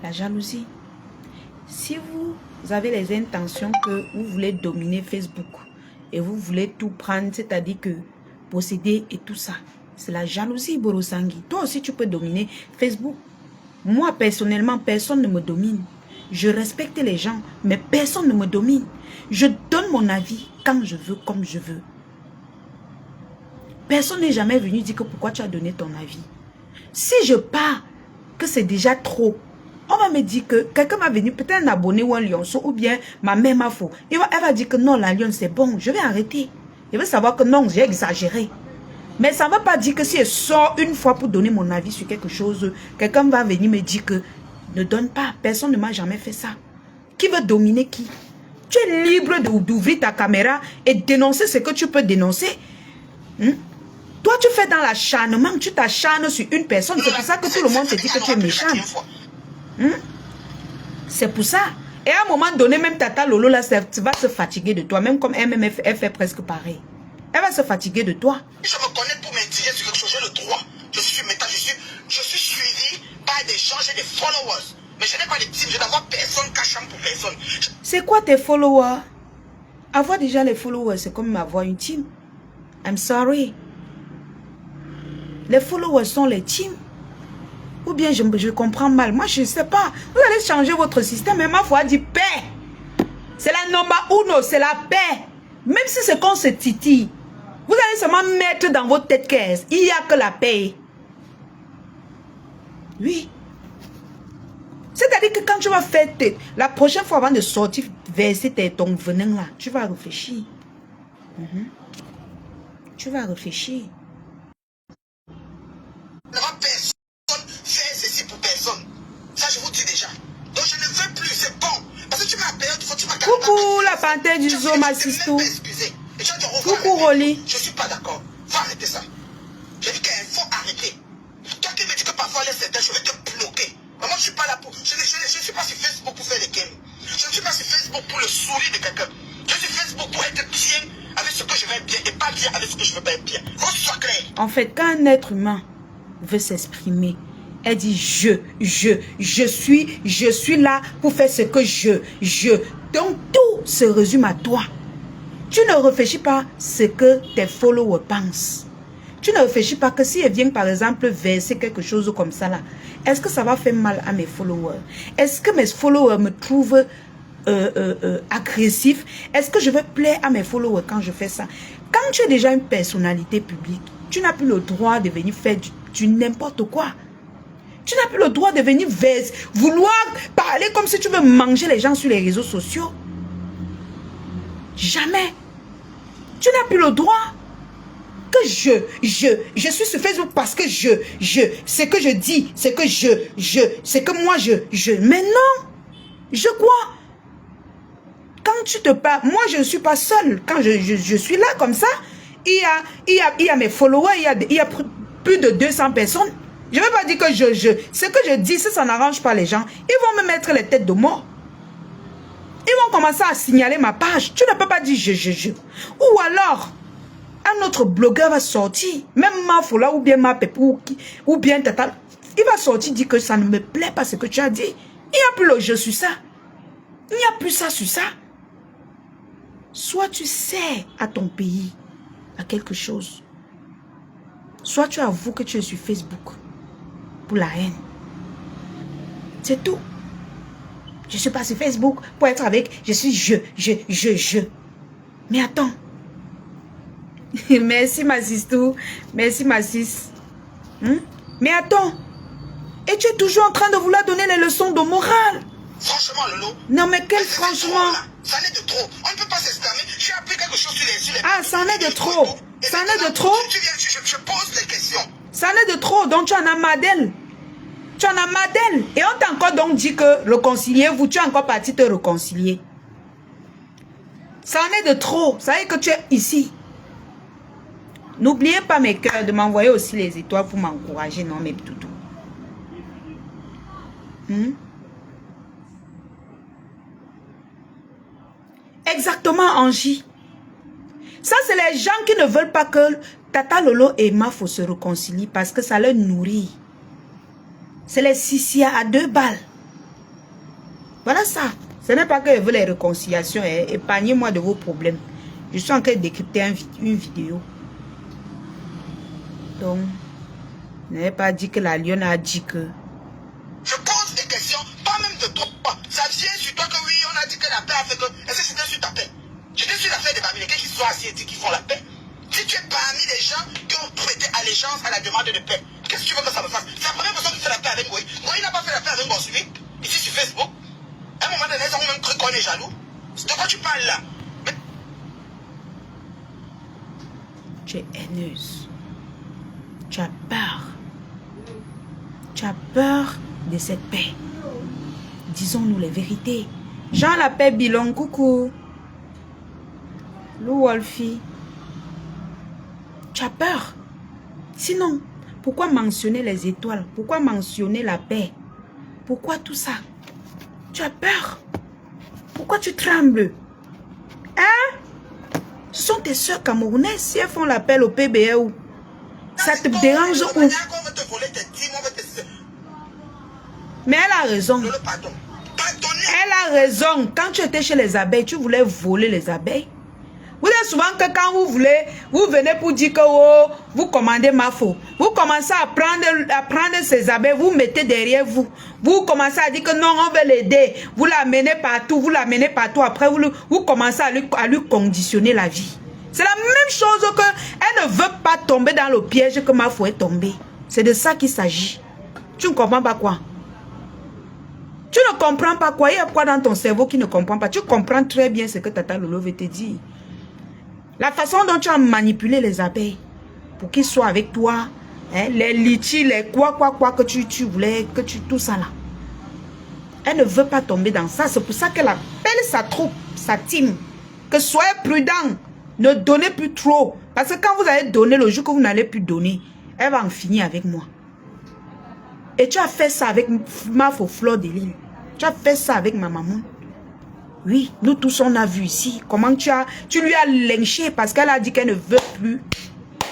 La jalousie. Si vous avez les intentions que vous voulez dominer Facebook et vous voulez tout prendre, c'est-à-dire que posséder et tout ça, c'est la jalousie, Borosangui. Toi aussi, tu peux dominer Facebook. Moi, personnellement, personne ne me domine. Je respecte les gens, mais personne ne me domine. Je donne mon avis quand je veux, comme je veux. Personne n'est jamais venu dire que pourquoi tu as donné ton avis. Si je pars, que c'est déjà trop, on va me dire que quelqu'un m'a venu, peut-être un abonné ou un lionceau, ou bien ma mère m'a faux. Elle va dire que non, la lionne, c'est bon, je vais arrêter. Je veux savoir que non, j'ai exagéré. Mais ça ne veut pas dire que si je sors une fois pour donner mon avis sur quelque chose, quelqu'un va venir me dire que ne donne pas. Personne ne m'a jamais fait ça. Qui veut dominer qui? Tu es libre d'ouvrir ta caméra et dénoncer ce que tu peux dénoncer. Toi, tu fais dans l'acharnement, tu t'acharnes sur une personne. C'est pour ça que tout le monde te dit que tu es méchant. C'est pour ça. Et à un moment donné, même Tata Lolo, là, tu vas se fatiguer de toi. Même comme MMF, elle fait presque pareil. Elle va se fatiguer de toi. Je me connais pour m'indigner sur quelque chose, j'ai le droit. Je suis suivi par des gens, j'ai des followers. Mais je n'ai pas de team, je n'ai personne cachant pour personne. C'est quoi tes followers? Avoir déjà les followers, c'est comme avoir une team. I'm sorry. Les followers sont les teams. Ou bien je comprends mal. Moi, je ne sais pas. Vous allez changer votre système. Mais ma foi dit paix. C'est la number uno, c'est la paix. Même si c'est qu'on se titille, vous allez seulement mettre dans votre tête qu'il n'y a que la paix. Oui. C'est-à-dire que quand tu vas faire la prochaine fois avant de sortir, verser ton venin là, tu vas réfléchir. Tu vas réfléchir. Personne fait ceci pour personne. Ça, je vous dis déjà. Donc, je ne veux plus, c'est bon. Parce que tu m'as payé, tu m'as... Coucou, la panthère du zoo, ma sisto. Coucou, Rolly. Je suis pas d'accord. Faut arrêter ça. J'ai dit qu'il faut arrêter. Toi qui me dis que parfois, je vais te bloquer. Mais moi, je suis pas là pour... Je ne suis pas sur Facebook pour faire les games. Je ne suis pas sur Facebook pour le sourire de quelqu'un. Je suis sur Facebook pour être bien avec ce que je veux être bien et pas bien avec ce que je veux pas être bien. Faut que ce soit clair. En fait, quand un être humain veut s'exprimer, elle dit je suis là pour faire ce que je. Donc tout se résume à toi. Tu ne réfléchis pas ce que tes followers pensent. Tu ne réfléchis pas que si elle vient par exemple verser quelque chose comme ça là, est-ce que ça va faire mal à mes followers? Est-ce que mes followers me trouvent agressif? Est-ce que je vais plaire à mes followers quand je fais ça? Quand tu es déjà une personnalité publique, tu n'as plus le droit de venir faire du n'importe quoi. Tu n'as plus le droit de venir vouloir parler comme si tu veux manger les gens sur les réseaux sociaux. Jamais. Tu n'as plus le droit. Que je suis sur Facebook parce que c'est que je dis, c'est que c'est que moi mais non. Je crois. Quand tu te parles, moi je ne suis pas seule. Quand je suis là comme ça, il y a mes followers, il y a plus de 200 personnes. Je ne veux pas dire que ce que je dis, si ça n'arrange pas les gens, ils vont me mettre les têtes de mort. Ils vont commencer à signaler ma page. Tu ne peux pas dire je. Ou alors, un autre blogueur va sortir, même ma fola ou bien ma pépou, ou bien tata, il va sortir dire que ça ne me plaît pas ce que tu as dit. Il n'y a plus le je sur ça. Il n'y a plus ça sur ça. Soit tu sais à ton pays, à quelque chose. Soit tu avoues que tu es sur Facebook pour la haine. C'est tout. Je ne suis pas sur Facebook pour être avec, je suis je. Mais attends. Merci ma sistou. Merci ma sis. Mais attends. Et tu es toujours en train de vouloir donner les leçons de morale. Franchement, Lolo. Non mais quel franchement. Ça en est de trop. On ne peut pas s'exclamer. J'ai appris quelque chose sur les... Ah, ça en est de trop. Ça en est de trop. Je pose des questions. Ça en est de trop. Donc tu en as Madel. Tu en as Madel. Et on t'a encore donc dit que réconciliez-vous. Tu es encore parti te réconcilier. Ça en est de trop. Ça veut dire que tu es ici. N'oubliez pas mes cœurs de m'envoyer aussi les étoiles pour m'encourager. Non, mes toutous. Exactement, Angie. Ça, c'est les gens qui ne veulent pas que Tata Lolo et Mafo se réconcilient parce que ça leur nourrit. C'est les Sissia à 2 balles. Voilà ça. Ce n'est pas que je veux les réconciliations. Épargnez-moi de vos problèmes. Je suis en train de décrypter une vidéo. Donc, je n'avais pas dit que la lionne a dit que... Je pose des questions, pas même de toi. Ça vient sur toi que oui, on a dit que la paix a fait que... Est-ce que c'était sur ta paix? J'étais sur l'affaire des Bamilekés qui sont assis et qui font la paix. Si tu es parmi les gens qui ont prêté allégeance à la demande de paix, qu'est-ce que tu veux que ça me fasse? C'est la première personne qui fait la paix avec moi. Moi, il n'a pas fait la paix avec Bonsumi, ici sur Facebook. À un moment donné, ils ont même cru qu'on est jaloux. C'est de quoi tu parles là? Mais... Tu es haineuse. Tu as peur. Tu as peur de cette paix. Disons-nous les vérités. Jean la paix Bilon, coucou. Lou Wolfie. Tu as peur. Sinon, pourquoi mentionner les étoiles? Pourquoi mentionner la paix? Pourquoi tout ça? Tu as peur. Pourquoi tu trembles? Hein? Ce sont tes soeurs camerounaises. Si elles font l'appel au PBE, ça te dérange où? Mais elle a raison. Elle a raison. Quand tu étais chez les abeilles, tu voulais voler les abeilles. Vous êtes souvent que quand vous voulez, vous venez pour dire que oh, vous commandez Mafo. Vous commencez à prendre ces abeilles, vous mettez derrière vous. Vous commencez à dire que non, on veut l'aider. Vous l'amenez partout, vous l'amenez partout. Après, vous commencez à lui conditionner la vie. C'est la même chose que elle ne veut pas tomber dans le piège que Mafo est tombé. C'est de ça qu'il s'agit. Tu ne comprends pas quoi? Tu ne comprends pas quoi? Il y a quoi dans ton cerveau qui ne comprend pas? Tu comprends très bien ce que Tata Lolo veut te dire. La façon dont tu as manipulé les abeilles pour qu'ils soient avec toi, hein, les litchis, les quoi que tu voulais, que tu tout ça là. Elle ne veut pas tomber dans ça. C'est pour ça qu'elle appelle sa troupe, sa team. Que soyez prudents. Ne donnez plus trop. Parce que quand vous allez donner, le jour que vous n'allez plus donner, elle va en finir avec moi. Et tu as fait ça avec Mafo Fleur de Lille. Tu as fait ça avec ma maman. Oui, nous tous on a vu ici comment tu lui as lynché parce qu'elle a dit qu'elle ne veut plus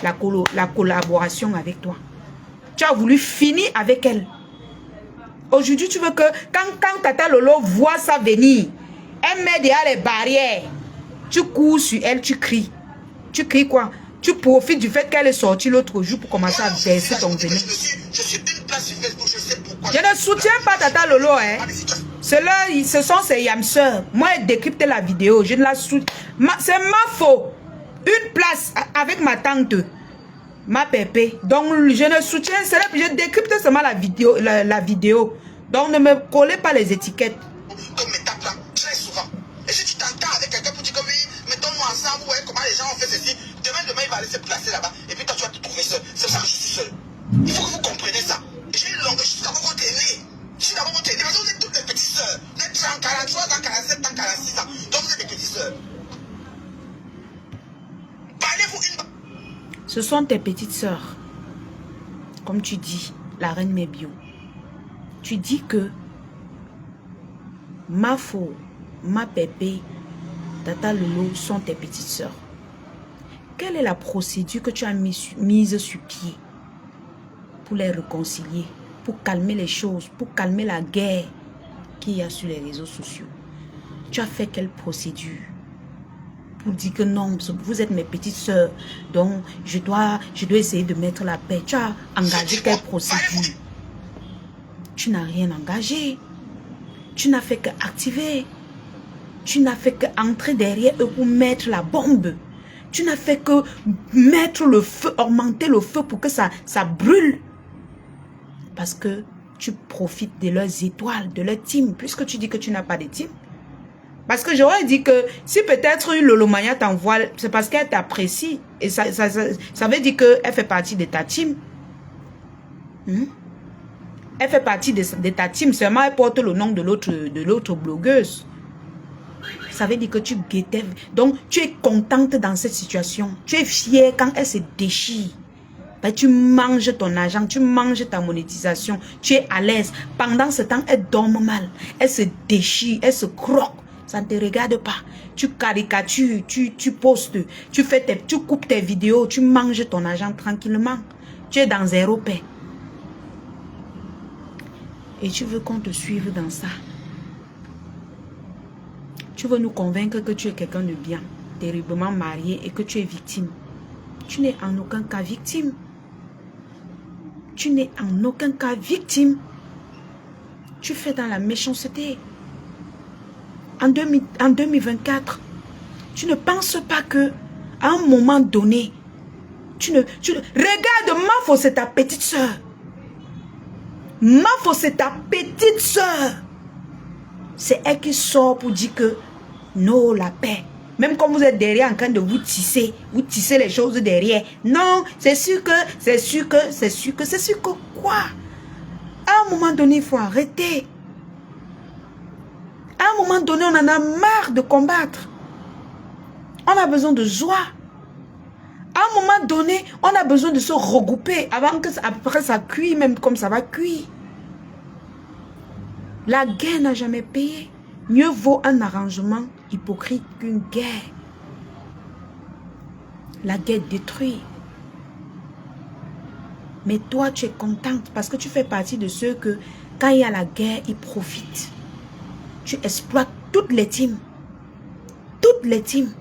la collaboration avec toi. Tu as voulu finir avec elle. Aujourd'hui, tu veux que quand Tata Lolo voit ça venir, elle met derrière les barrières. Tu cours sur elle, tu cries. Tu cries quoi? Tu profites du fait qu'elle est sortie l'autre jour pour commencer à verser ton venin. Je ne soutiens pas Tata Lolo, hein. Ce sont ses yamseurs. Moi, elle décrypte la vidéo. Je ne la soutiens. C'est ma faute. Une place avec ma tante. Ma pépé. Donc, je ne soutiens, je décrypte seulement la vidéo. Donc, ne me collez pas les étiquettes. Comme mes tapes là, très souvent. Et si tu t'entends avec quelqu'un pour dire que oui, mettons-nous ensemble, ouais, comment les gens ont fait ceci, demain, il va aller se placer là-bas, et puis toi, tu vas te trouver seul. C'est pour ça que je suis seul. Il faut que vous compreniez ça. J'ai une longue, je suis d'abord votre aîné. Je suis d'abord votre aîné, parce que vous êtes toutes les petites sœurs. Vous êtes 43 ans, 47 ans, 46 ans. Donc, vous êtes des petites sœurs. Parlez-vous une... Ce sont tes petites sœurs. Comme tu dis, la reine Mébio. Tu dis que ma faux, ma pépé, Tata Lolo sont tes petites sœurs. Quelle est la procédure que tu as mise sur pied pour les réconcilier, pour calmer les choses, pour calmer la guerre qu'il y a sur les réseaux sociaux? Tu as fait quelle procédure pour dire que non, vous êtes mes petites sœurs, donc je dois essayer de mettre la paix? Tu as engagé quelle procédure? Tu n'as rien engagé. Tu n'as fait qu'activer. Tu n'as fait qu'entrer derrière eux pour mettre la bombe. Tu n'as fait que mettre le feu, augmenter le feu pour que ça brûle. Parce que tu profites de leurs étoiles, de leur team, puisque tu dis que tu n'as pas de team. Parce que j'aurais dit que si peut-être Lolo Maya t'envoie, c'est parce qu'elle t'apprécie. Et ça veut dire qu'elle fait partie de ta team. Elle fait partie de ta team, seulement elle porte le nom de l'autre blogueuse. Ça veut dire que tu guettais. Donc, tu es contente dans cette situation. Tu es fière quand elle se déchire. Ben, tu manges ton argent, tu manges ta monétisation. Tu es à l'aise. Pendant ce temps, elle dort mal. Elle se déchire, elle se croque. Ça ne te regarde pas. Tu caricatures, tu postes, tu coupes tes vidéos, tu manges ton argent tranquillement. Tu es dans zéro paix. Et tu veux qu'on te suive dans ça. Tu veux nous convaincre que tu es quelqu'un de bien, terriblement marié et que tu es victime. Tu n'es en aucun cas victime. Tu n'es en aucun cas victime. Tu fais dans la méchanceté. En 2024, tu ne penses pas que à un moment donné, regarde, Mafo, c'est ta petite soeur. Mafo, c'est ta petite soeur. C'est elle qui sort pour dire que non, la paix. Même quand vous êtes derrière en train de vous tissez les choses derrière. Non, c'est sûr que quoi? À un moment donné, il faut arrêter. À un moment donné, on en a marre de combattre. On a besoin de joie. À un moment donné, on a besoin de se regrouper avant que après ça cuit, même comme ça va cuire. La guerre n'a jamais payé. Mieux vaut un arrangement hypocrite qu'une guerre. La guerre détruit. Mais toi, tu es contente parce que tu fais partie de ceux que, quand il y a la guerre, ils profitent. Tu exploites toutes les teams. Toutes les teams.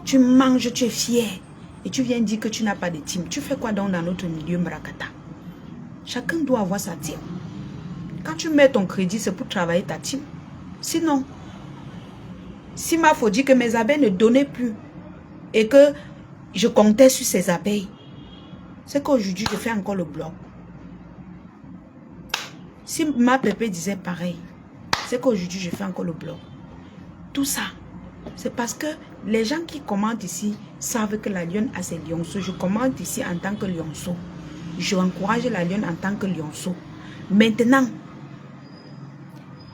Tu manges, tu es fier. Et tu viens dire que tu n'as pas de team. Tu fais quoi donc dans notre milieu Mrakata? Chacun doit avoir sa team. Quand tu mets ton crédit, c'est pour travailler ta team. Sinon, si Mafo dit que mes abeilles ne donnaient plus et que je comptais sur ces abeilles, c'est qu'aujourd'hui, je fais encore le blog. Si ma pépé disait pareil, c'est qu'aujourd'hui, je fais encore le blog. Tout ça, c'est parce que les gens qui commentent ici savent que la lionne a ses lionceaux. Je commente ici en tant que lionceau. Je encourage la lionne en tant que lionceau. Maintenant,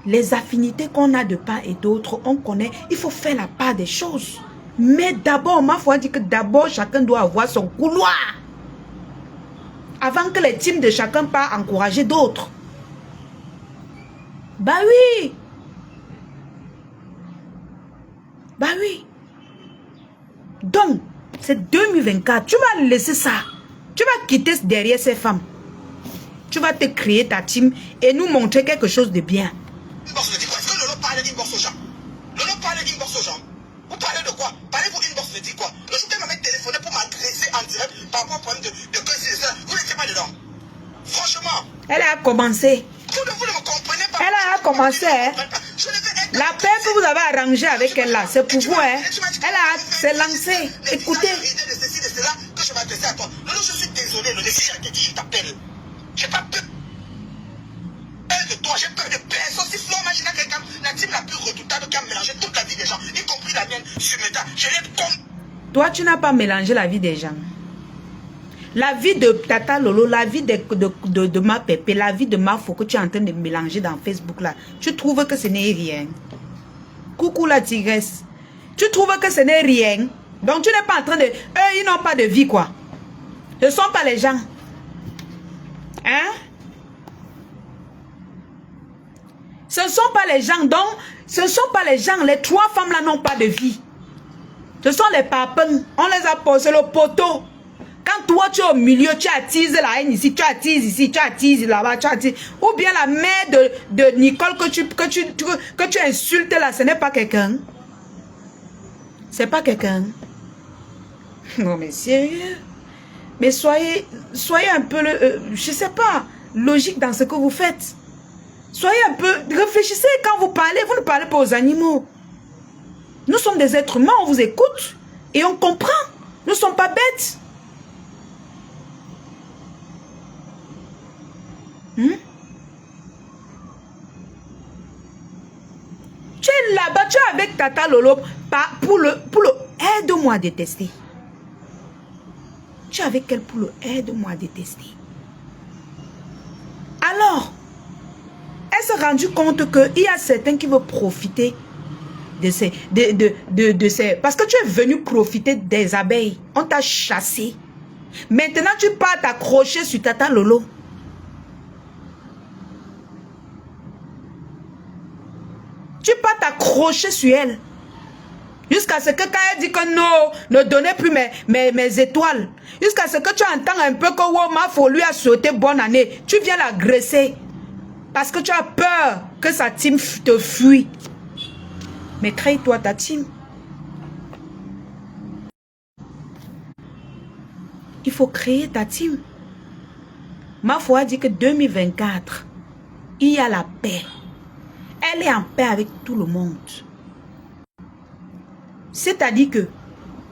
les affinités qu'on a de part et d'autre, on connaît. Il faut faire la part des choses. Mais d'abord, ma foi dit que d'abord, chacun doit avoir son couloir. Avant que les teams de chacun partent encourager d'autres. Bah oui. Bah oui. Donc, c'est 2024. Tu vas laisser ça. Tu vas quitter derrière ces femmes. Tu vas te créer ta team et nous montrer quelque chose de bien. Inbox me dit quoi? Est-ce que Lolo parle d'inbox aux gens? Lolo parle d'inbox aux gens? Vous parlez de quoi? Parlez-vous inbox me dit quoi? Le jour qu'elle m'avait téléphoné pour m'adresser en direct par rapport au problème de cœur et ça, vous n'étiez pas dedans. Franchement. Elle a commencé. Vous ne me comprenez pas. Elle a commencé. Hein? La paix que vous avez arrangée avec elle là, c'est pour vous. Hein? Elle s'est lancée. Écoutez. m'adresser à toi. Non, je suis désolé, le si je t'appelle. J'ai pas peur de toi, j'ai peur de personne. Si Flo imagine quelqu'un, la team la plus redoutable qui a mélangé toute la vie des gens, y compris la mienne, sur Meta, je l'ai comme... Toi, tu n'as pas mélangé la vie des gens. La vie de Tata Lolo, la vie de ma Pépé, la vie de ma Fo que tu es en train de mélanger dans Facebook là, tu trouves que ce n'est rien. Coucou la tigresse. Tu trouves que ce n'est rien. Donc tu n'es pas en train de... Eux, ils n'ont pas de vie quoi. Ce ne sont pas les gens. Hein? Ce ne sont pas les gens. Donc, ce ne sont pas les gens. Les trois femmes là n'ont pas de vie. Ce sont les papins. On les a posé le poteau. Quand toi tu es au milieu, tu attises la haine ici, tu attises ici, tu attises là-bas, tu attises. Ou bien la mère de Nicole que tu insultes là, ce n'est pas quelqu'un. C'est pas quelqu'un. Non mais sérieux. Mais soyez un peu, je sais pas, logique dans ce que vous faites. Soyez un peu, réfléchissez quand vous parlez, vous ne parlez pas aux animaux. Nous sommes des êtres humains, on vous écoute et on comprend. Nous ne sommes pas bêtes. Tu es là-bas, tu es avec Tata Lolo pour le aide-moi à détester. Tu es avec elle pour le aide-moi à détester. Alors, elle s'est rendue compte qu'il y a certains qui veulent profiter de ces... parce que tu es venu profiter des abeilles. On t'a chassé. Maintenant, tu pars t'accrocher sur Tata Lolo. Tu pars t'accrocher sur elle. Jusqu'à ce que quand elle dit que non, ne donnez plus mes étoiles. Jusqu'à ce que tu entends un peu que oh, ma folie lui a souhaité bonne année. Tu viens l'agresser. Parce que tu as peur que sa team te fuit. Mais crée-toi ta team. Il faut créer ta team. Ma foi dit que 2024, il y a la paix. Elle est en paix avec tout le monde. C'est-à-dire que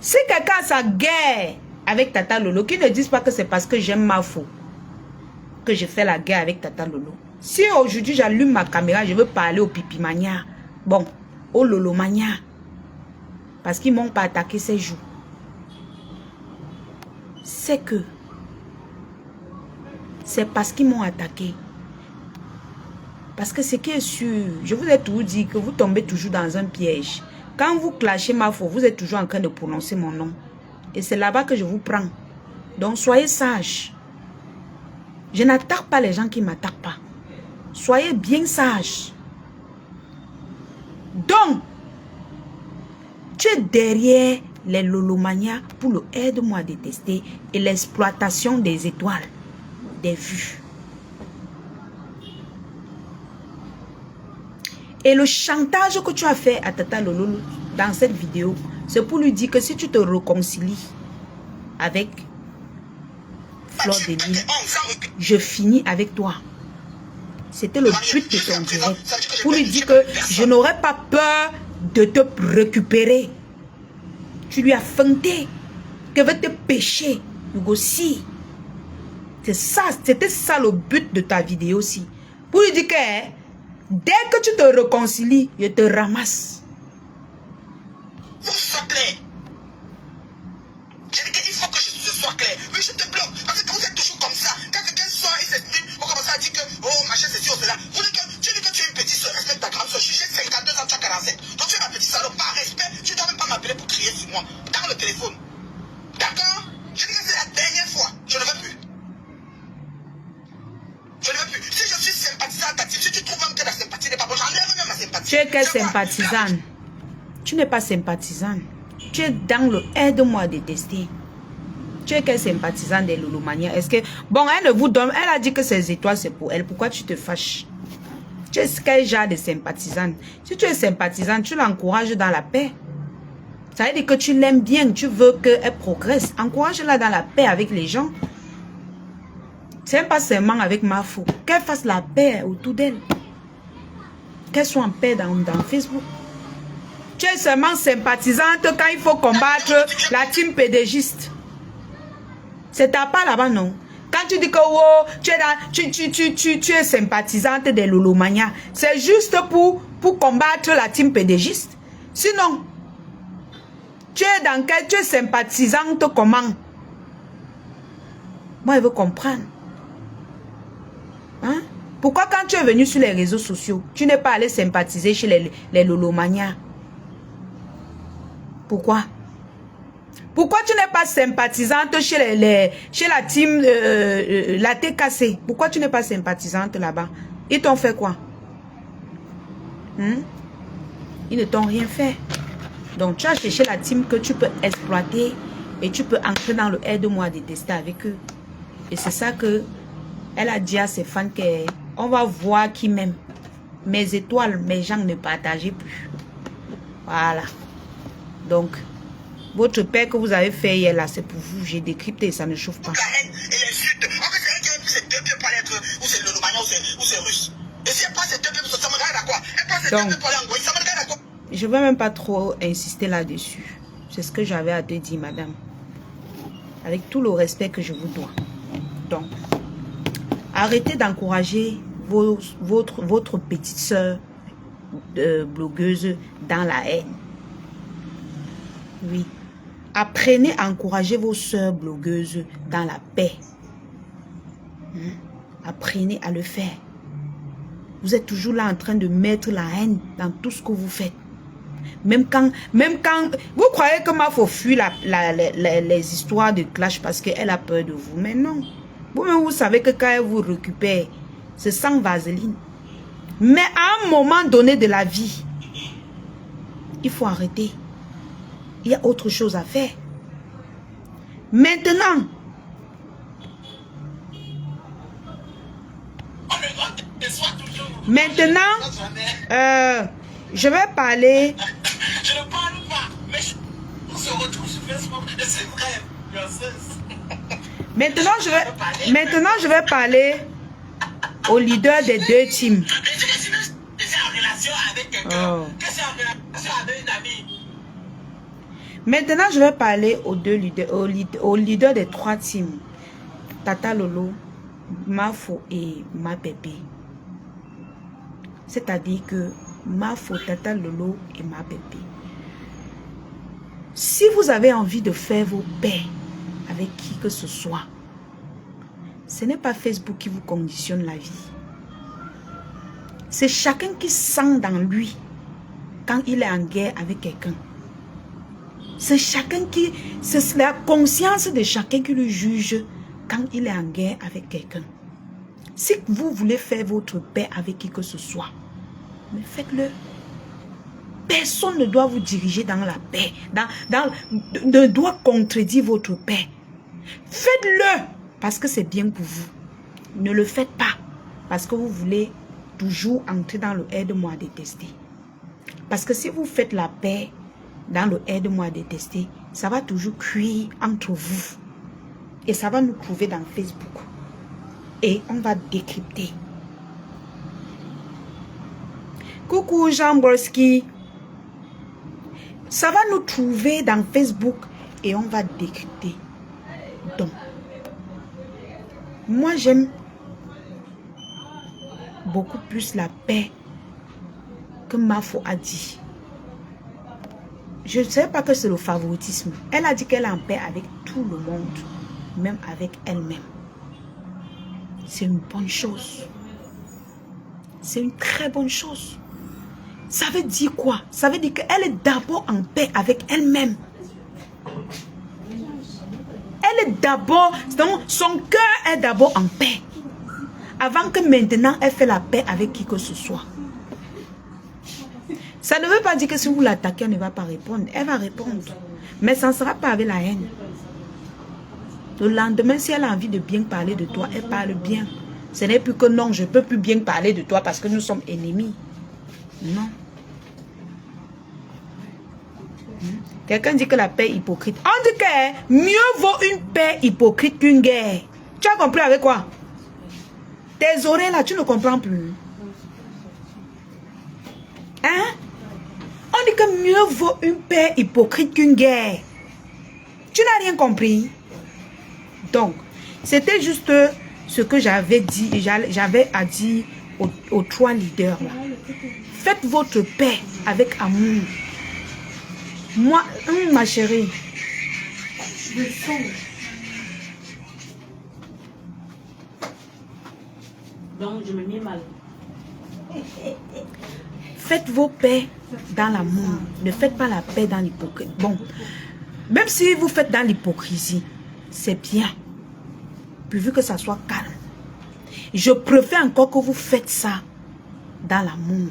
si quelqu'un a sa guerre avec Tata Lolo, qui ne disent pas que c'est parce que j'aime ma faux que je fais la guerre avec Tata Lolo. Si aujourd'hui j'allume ma caméra, je veux parler au Pipi Mania, bon, au Lolo Mania, parce qu'ils m'ont pas attaqué ces jours, c'est que c'est parce qu'ils m'ont attaqué. Parce que ce qui est sûr, je vous ai toujours dit que vous tombez toujours dans un piège. Quand vous clashez ma foi, vous êtes toujours en train de prononcer mon nom. Et c'est là-bas que je vous prends. Donc soyez sages. Je n'attaque pas les gens qui ne m'attaquent pas. Soyez bien sages. Donc, tu es derrière les Lolomania pour le aide-moi à détester et l'exploitation des étoiles, des vues. Et le chantage que tu as fait à Tata Lolo dans cette vidéo, c'est pour lui dire que si tu te réconcilies avec Fleur de Lys, je finis avec toi. C'était le but de ton direct. Pour lui dire que je n'aurais pas peur de te récupérer. Tu lui as feinté. Que veut te pécher, Hugo Si. C'est ça, c'était ça le but de ta vidéo aussi. Pour lui dire que dès que tu te réconcilies, je te ramasse. Vous soyez clair. J'ai dit qu'il faut que je sois clair. Mais je te bloque. Parce que vous êtes toujours comme ça. Quand quelqu'un sort et s'exprime, on commence à dire que, oh, machin, c'est sûr, c'est là. Tu dis que tu es une petite soeur, respecte ta grande soeur. J'ai 52 ans, tu as 47. Donc tu es ma petite soeur, par respect, tu ne dois même pas m'appeler pour crier sur moi. Dans le téléphone. D'accord? Je dis que c'est la dernière fois. Je ne veux plus. Je ne veux plus. Si je suis sympathisant à ta team, si tu trouves même que la sympathie n'est pas bonne, j'enlève même ma sympathie. Tu es quelle sympathisante? Tu n'es pas sympathisante. Tu es dans le aide-moi à détester. Tu es quelle sympathisante des Lolomania? Est-ce que... Bon, elle ne vous donne... Elle a dit que ces étoiles, c'est pour elle. Pourquoi tu te fâches? Tu es quel genre de sympathisante? Si tu es sympathisante, tu l'encourages dans la paix. Ça veut dire que tu l'aimes bien. Tu veux qu'elle progresse. Encourage-la dans la paix avec les gens. C'est pas seulement avec ma fou. Qu'elle fasse la paix autour d'elle. Qu'elle soit en paix dans Facebook. Tu es seulement sympathisante quand il faut combattre la team pédégiste. C'est ta part là-bas, non? Quand tu dis que oh, tu es sympathisante des Lolomania, c'est juste pour combattre la team pédégiste. Sinon, tu es sympathisante comment? Moi, je veux comprendre. Hein? Pourquoi quand tu es venu sur les réseaux sociaux, tu n'es pas allé sympathiser chez les Lolomania? Pourquoi? Pourquoi tu n'es pas sympathisante chez la team la TKC? Pourquoi tu n'es pas sympathisante là-bas? Ils t'ont fait quoi? Ils ne t'ont rien fait. Donc tu as cherché la team que tu peux exploiter et tu peux entrer dans le aide-moi à détester avec eux. Et c'est ça que elle a dit à ses fans qu'on va voir qui m'aime. Mes étoiles, mes gens ne partageaient plus. Voilà. Donc, votre père que vous avez fait hier là, c'est pour vous. J'ai décrypté, ça ne chauffe pas. La haine et l'insulte. En fait, c'est elle qui a ces deux pieds pour aller être, ou c'est Lolomania ou c'est russe. Et si elle prend ces deux pieds, ça me regarde à quoi? Elle prend ces deux pieds pour aller en Goï, ça me regarde à quoi? Je ne vais même pas trop insister là-dessus. C'est ce que j'avais à te dire, madame. Avec tout le respect que je vous dois. Donc, arrêtez d'encourager votre petite soeur blogueuse dans la haine. Oui. Apprenez à encourager vos soeurs blogueuses dans la paix. Apprenez à le faire. Vous êtes toujours là en train de mettre la haine dans tout ce que vous faites. Même quand vous croyez que Mafo fuit les histoires de clash parce qu'elle a peur de vous. Mais non. Vous-même, vous savez que quand elle vous récupère, c'est sans vaseline. Mais à un moment donné de la vie, il faut arrêter. Il y a autre chose à faire. Maintenant, je vais parler. Je ne parle pas, mais on se retrouve sur Facebook et c'est vrai. Maintenant, je vais parler au leader des deux teams. C'est en relation avec quelqu'un. C'est en relation avec une amie. Maintenant, je vais parler aux deux leaders, au leader des trois teams. Tata Lolo, Mafo et Ma Bébé. C'est-à-dire que Mafo, Tata Lolo et Ma Bébé. Si vous avez envie de faire vos paix avec qui que ce soit, ce n'est pas Facebook qui vous conditionne la vie. C'est chacun qui sent dans lui quand il est en guerre avec quelqu'un. C'est chacun qui... C'est la conscience de chacun qui le juge quand il est en guerre avec quelqu'un. Si vous voulez faire votre paix avec qui que ce soit, mais faites-le. Personne ne doit vous diriger dans la paix. Ne doit contredire votre paix. Faites-le parce que c'est bien pour vous. Ne le faites pas parce que vous voulez toujours entrer dans le aide-moi à détester. Parce que si vous faites la paix dans le aide-moi à détester, ça va toujours cuire entre vous. Et ça va nous trouver dans Facebook. Et on va décrypter. Coucou Jean Borski. Ça va nous trouver dans Facebook et on va décrypter. Donc, moi j'aime beaucoup plus la paix que Mafo a dit. Je ne sais pas que c'est le favoritisme. Elle a dit qu'elle est en paix avec tout le monde, même avec elle-même. C'est une bonne chose. C'est une très bonne chose. Ça veut dire quoi? Ça veut dire qu'elle est d'abord en paix avec elle-même. Elle est d'abord, son cœur est d'abord en paix. Avant que maintenant elle fait la paix avec qui que ce soit. Ça ne veut pas dire que si vous l'attaquez, elle ne va pas répondre. Elle va répondre. Mais ça ne sera pas avec la haine. Le lendemain, si elle a envie de bien parler de toi, elle parle bien. Ce n'est plus que non, je ne peux plus bien parler de toi parce que nous sommes ennemis. Non. Quelqu'un dit que la paix est hypocrite. On dit que mieux vaut une paix hypocrite qu'une guerre. Tu as compris avec quoi? Tes oreilles là, tu ne comprends plus. Hein? On dit que mieux vaut une paix hypocrite qu'une guerre. Tu n'as rien compris? Donc, c'était juste ce que j'avais dit, j'avais à dire aux 3 leaders là. Faites votre paix avec amour. Moi, ma chérie. Donc, je me mets mal. Faites vos paix dans l'amour. Ne faites pas la paix dans l'hypocrisie. Bon, même si vous faites dans l'hypocrisie, c'est bien. Pourvu que ça soit calme. Je préfère encore que vous faites ça dans l'amour.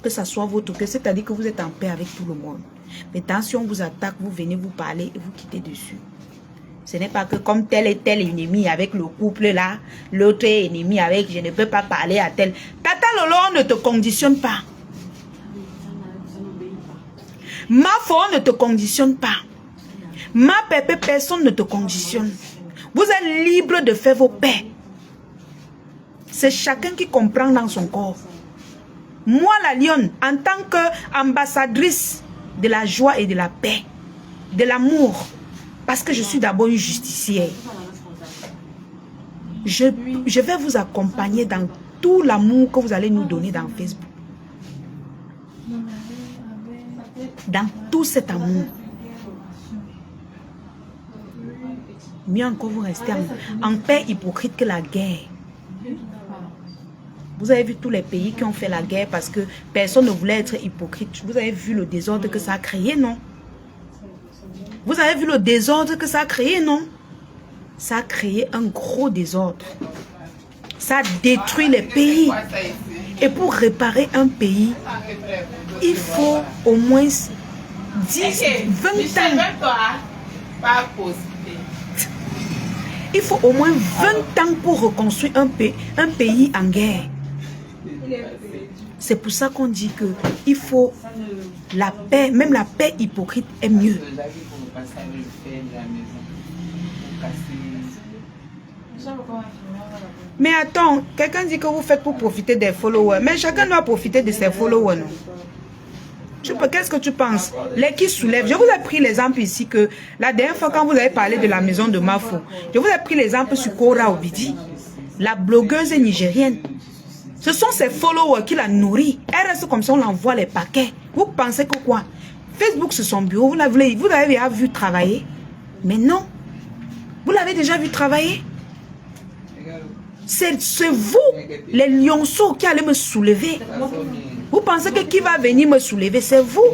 Que ça soit votre cœur, c'est-à-dire que vous êtes en paix avec tout le monde. Mais tant si on vous attaque, vous venez vous parler et vous quittez dessus. Ce n'est pas que comme tel et tel ennemi avec le couple là, l'autre est ennemi avec je ne peux pas parler à tel. Tata Lolo ne te conditionne pas. Ma foi ne te conditionne pas. Ma pépé, personne ne te conditionne. Vous êtes libre de faire vos paix. C'est chacun qui comprend dans son corps. Moi, la lionne, en tant qu'ambassadrice de la joie et de la paix, de l'amour, parce que je suis d'abord une justicière, je vais vous accompagner dans tout l'amour que vous allez nous donner dans Facebook. Dans tout cet amour. Mieux encore, vous restez en paix hypocrite que la guerre. Vous avez vu tous les pays qui ont fait la guerre parce que personne ne voulait être hypocrite. Vous avez vu le désordre que ça a créé, non? Vous avez vu le désordre que ça a créé, non? Ça a créé un gros désordre. Ça a détruit les pays. Et pour réparer un pays, il faut au moins 10, 20 ans. Il faut au moins 20 ans pour reconstruire un pays en guerre. C'est pour ça qu'on dit que il faut la paix, même la paix hypocrite est mieux. Mais attends, quelqu'un dit que vous faites pour profiter des followers. Mais chacun doit profiter de ses followers, non? Qu'est-ce que tu penses? Les qui soulèvent. Je vous ai pris l'exemple ici que la dernière fois quand vous avez parlé de la maison de Mafo, je vous ai pris l'exemple sur Kora Obidi, la blogueuse nigérienne. Ce sont ses followers qui la nourrissent. Elle reste comme ça, on l'envoie les paquets. Vous pensez que quoi? Facebook, c'est son bureau. Vous l'avez déjà vu travailler? Mais non. Vous l'avez déjà vu travailler? C'est vous, les lionceaux, qui allez me soulever. Vous pensez que qui va venir me soulever? C'est vous.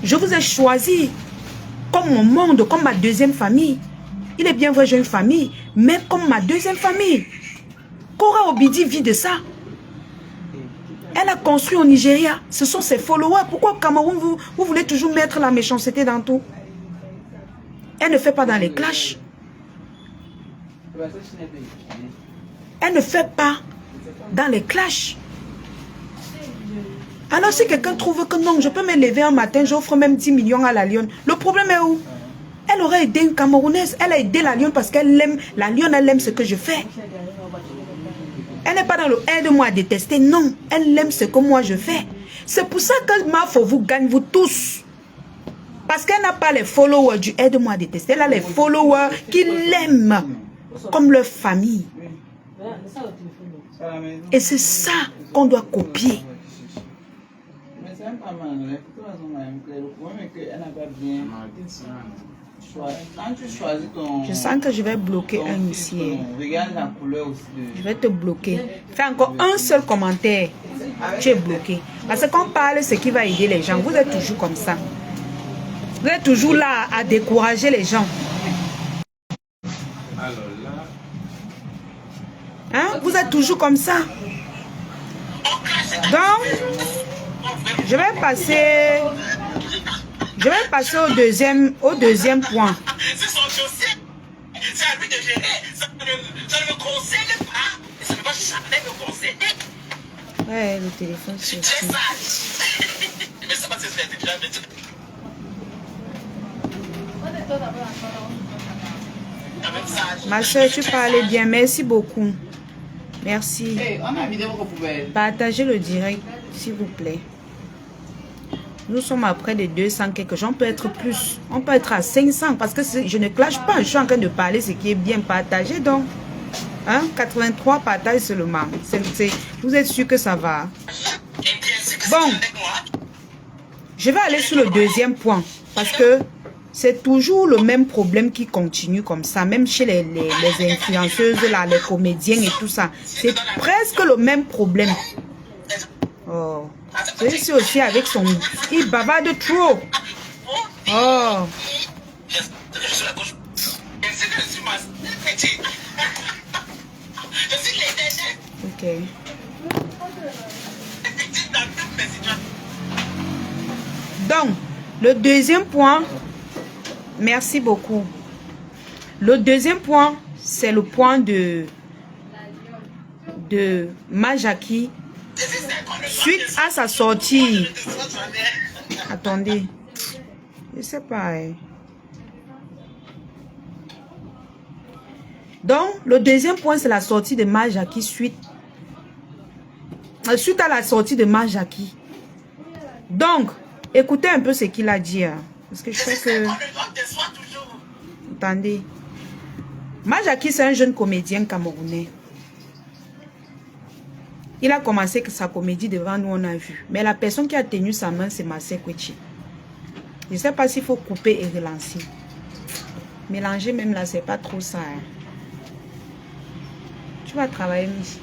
Je vous ai choisi comme mon monde, comme ma deuxième famille. Il est bien vrai, j'ai une famille, mais comme ma deuxième famille. Kora Obidi vit de ça. Elle a construit au Nigeria. Ce sont ses followers. Pourquoi au Cameroun, vous voulez toujours mettre la méchanceté dans tout? Elle ne fait pas dans les clashs. Elle ne fait pas dans les clashs. Alors si quelqu'un trouve que non, je peux me lever un matin, j'offre même 10 millions à la lionne. Le problème est où? Elle aurait aidé une Camerounaise. Elle a aidé la lionne parce qu'elle aime. La lionne, elle aime ce que je fais. Elle n'est pas dans le aide-moi à détester. Non, elle aime ce que moi je fais. C'est pour ça que Mafo vous gagne, vous tous. Parce qu'elle n'a pas les followers du aide-moi à détester. Elle a les followers qui l'aiment comme leur famille. Et c'est ça qu'on doit copier. Je sens que je vais bloquer un ici. Je vais te bloquer. Fais encore un seul commentaire. Tu es bloqué. Parce que quand on parle, ce qui va aider les gens. Vous êtes toujours comme ça. Vous êtes toujours là à décourager les gens. Hein? Vous êtes toujours comme ça. Donc, je vais passer au deuxième point. C'est son dossier. C'est à lui de gérer. Ça ne me concerne pas. Ça ne va jamais me concerner. Ouais, le téléphone, c'est ça. Mais ça va se faire déjà. Ma soeur, tu parlais bien. Merci beaucoup. Merci. Hey, on a vidéo que vous pouvez. Partagez le direct, s'il vous plaît. Nous sommes à près de 200 quelque chose. On peut être plus. On peut être à 500 parce que je ne clash pas. Je suis en train de parler ce qui est bien partagé. Donc, hein, 83 partages seulement. Vous êtes sûr que ça va? Bon, je vais aller sur le deuxième point parce que c'est toujours le même problème qui continue comme ça. Même chez les influenceuses, là, les comédiens et tout ça. C'est presque le même problème. Oh. C'est aussi avec son... Il bavarde trop. Oh. Ok. Donc, le deuxième point... Merci beaucoup. Le deuxième point, c'est le point de Majaki. Suite à sa sortie. Attendez. Je sais pas. Donc, le deuxième point, c'est la sortie de Majaki suite à la sortie de Majaki. Donc, écoutez un peu ce qu'il a dit. Parce que je sais que... Attendez. Majaki, c'est un jeune comédien camerounais. Il a commencé sa comédie devant nous, on a vu. Mais la personne qui a tenu sa main, c'est Marcel Kwechi. Je ne sais pas s'il faut couper et relancer. Mélanger même là, c'est pas trop ça. Hein. Tu vas travailler, Miss.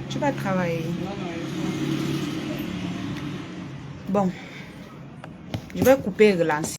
Tu vas travailler. Bon. Je vais couper et relancer.